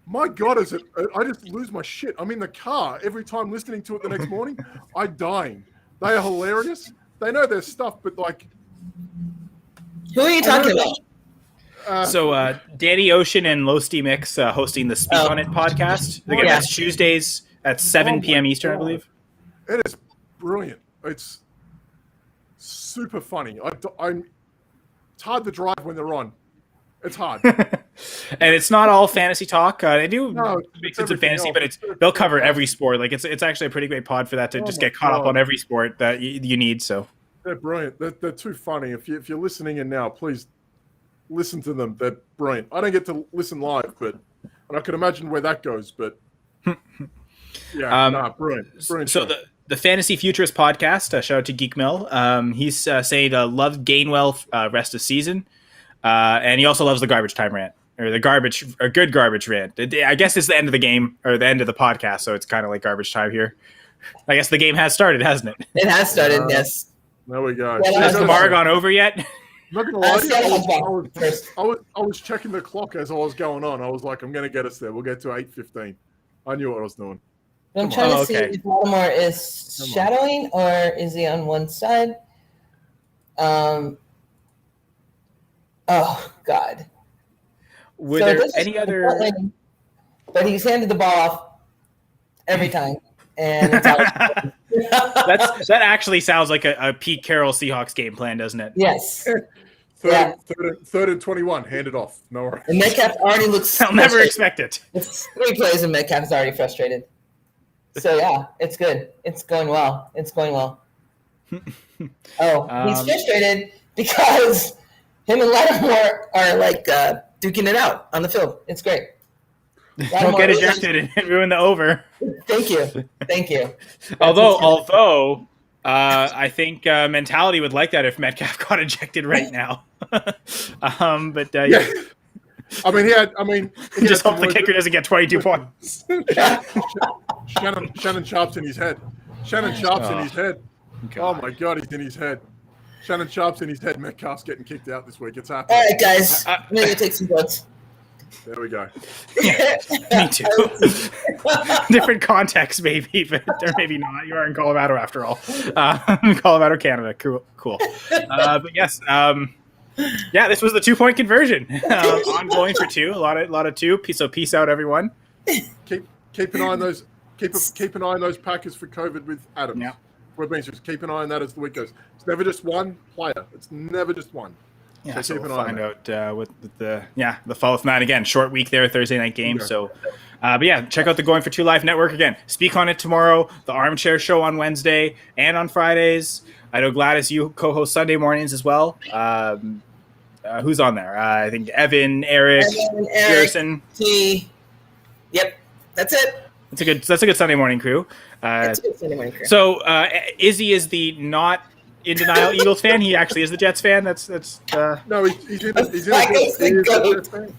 My God, I just lose my shit. I'm in the car every time listening to it the next morning. I'm dying. They are hilarious. They know their stuff, but like. Who are you talking about? So Danny Ocean and Losty Mix hosting the Speak On It podcast. Again, that's Tuesdays at 7 p.m. Eastern, I believe. It is brilliant. It's super funny. It's hard to drive when they're on. It's hard. And it's not all fantasy talk. They do it's sense of everything fantasy, else. but they'll cover every sport. Like it's actually a pretty great pod for that to just get caught up on every sport that you need. So they're brilliant. They're too funny. If you're listening in now, please listen to them. They're brilliant. I don't get to listen live, and I can imagine where that goes. But yeah, brilliant. So show. the Fantasy Futurist podcast. Shout out to Geek Mill. He's saying loves Gainwell rest of season, and he also loves the garbage time rant or a good garbage rant. I guess it's the end of the game or the end of the podcast, so it's kind of like garbage time here. I guess the game has started, hasn't it? It has started. Yes. There we go. Has KAMARA gone over yet? I'm not gonna lie to you, I was checking the clock as I was going on. I was like, I'm gonna get us there. We'll get to 8:15. I knew what I was doing. I'm trying to see if Baltimore is shadowing or is he on one side. Oh God. Were there any other? But he's handed the ball off every time, and it's out. That actually sounds like a Pete Carroll Seahawks game plan, doesn't it? Yes. Third and 21. Hand it off. No worries. And Metcalf already looks. I'll never expect it. It's 3 plays and Metcalf is already frustrated. So yeah, it's good. It's going well. It's going well. He's frustrated because him and Lattimore are like duking it out on the field. It's great. Don't get ejected and ruin the over. Thank you. Although I think mentality would like that if Metcalf got ejected right now. Yeah. I mean, he just hope the kicker doesn't get 22 points. Shannon Sharp's in his head. In his head. God. Oh my God, he's in his head. Shannon Sharp's in his head. Metcalf's getting kicked out this week. It's happening. All right, guys. I'm going to take some votes. There we go. Yeah, me too. Different context, maybe, but or maybe not. You are in Colorado after all. Colorado, Canada. Cool. But yes, this was the 2-point conversion. Ongoing for 2. A lot of 2. So peace out, everyone. Keep an eye on those. Keep an eye on those Packers for COVID with Adams. Yeah. We're being serious. Keep an eye on that as the week goes. It's never just one player. It's never just one. Yeah, so we'll find out with the follow from that. Again, short week there, Thursday night game. Yeah. So, but yeah, check out the Going for 2 Live Network again. Speak on it tomorrow. The Armchair Show on Wednesday and on Fridays. I know Gladys, you co-host Sunday mornings as well. Who's on there? I think Evan, Eric, Garrison. Yep, that's it. That's a good Sunday morning crew. That's a good Sunday morning crew. So Izzy is the not in denial Eagles fan. He actually is the Jets fan. No, he's in the Jets fan.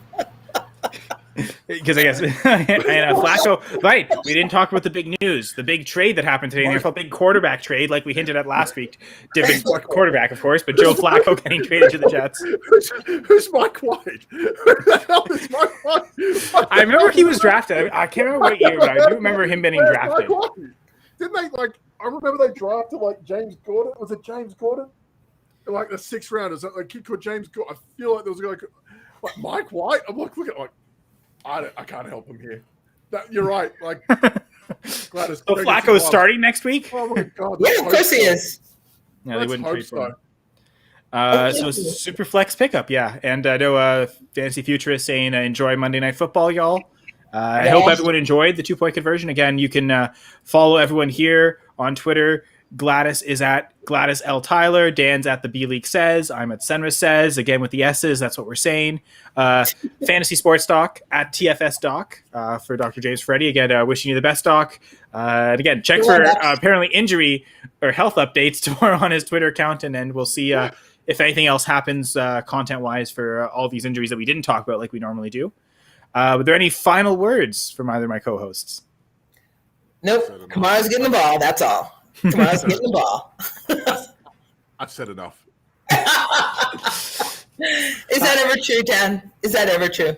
Because I guess and Flacco, right? We didn't talk about the big news, the big trade that happened today. The big quarterback trade, like we hinted at last week. Different quarterback, of course, but Joe Flacco getting traded to the Jets. Who's Mike White? Who the hell is Mike White? I remember he was drafted. I can't remember what year, but I do remember him getting drafted. Didn't they I remember they drafted James Gordon. Was it James Gordon? The 6th round. Is that a kid called James Gordon? I feel like there was a guy like Mike White. I'm look at I can't help him here. You're right. Gladys. So Flacco is starting next week? Oh my God. Yeah, of course he is. Yeah, they wouldn't trade for him. So super flex pickup, yeah. And I know Fantasy Futurist saying enjoy Monday Night Football, y'all. I hope everyone enjoyed the 2-point conversion. Again, you can follow everyone here on Twitter. Gladys is at Gladys L. Tyler. Dan's at the B League Says. I'm at Senra Says. Again, with the S's, that's what we're saying. Fantasy Sports Doc at TFS Doc for Dr. James Freddy. Again, wishing you the best, Doc. And again, check for apparently injury or health updates tomorrow on his Twitter account, and then we'll see if anything else happens content-wise for all these injuries that we didn't talk about like we normally do. Were there any final words from either of my co-hosts? Nope. KAMARA's getting the ball. That's all. KAMARA's getting the ball. I've said enough. Is that ever true, Dan? Is that ever true?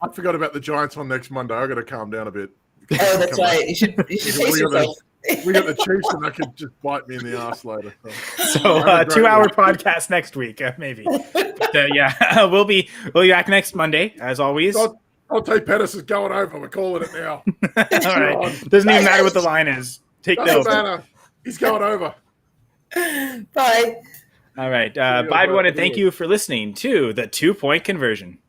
I forgot about the Giants on next Monday. I got to calm down a bit. Oh, that's right. You should pace yourself. We got the Chiefs, and that could just bite me in the ass later. So 2-hour podcast next week, maybe. But, we'll be back next Monday as always. Dante Pettis is going over. We're calling it now. All right. Doesn't even matter what the line is. Take the over. He's going over. Bye. All right. ya, Bye, everyone, and bye. thank you for listening to the 2-point conversion.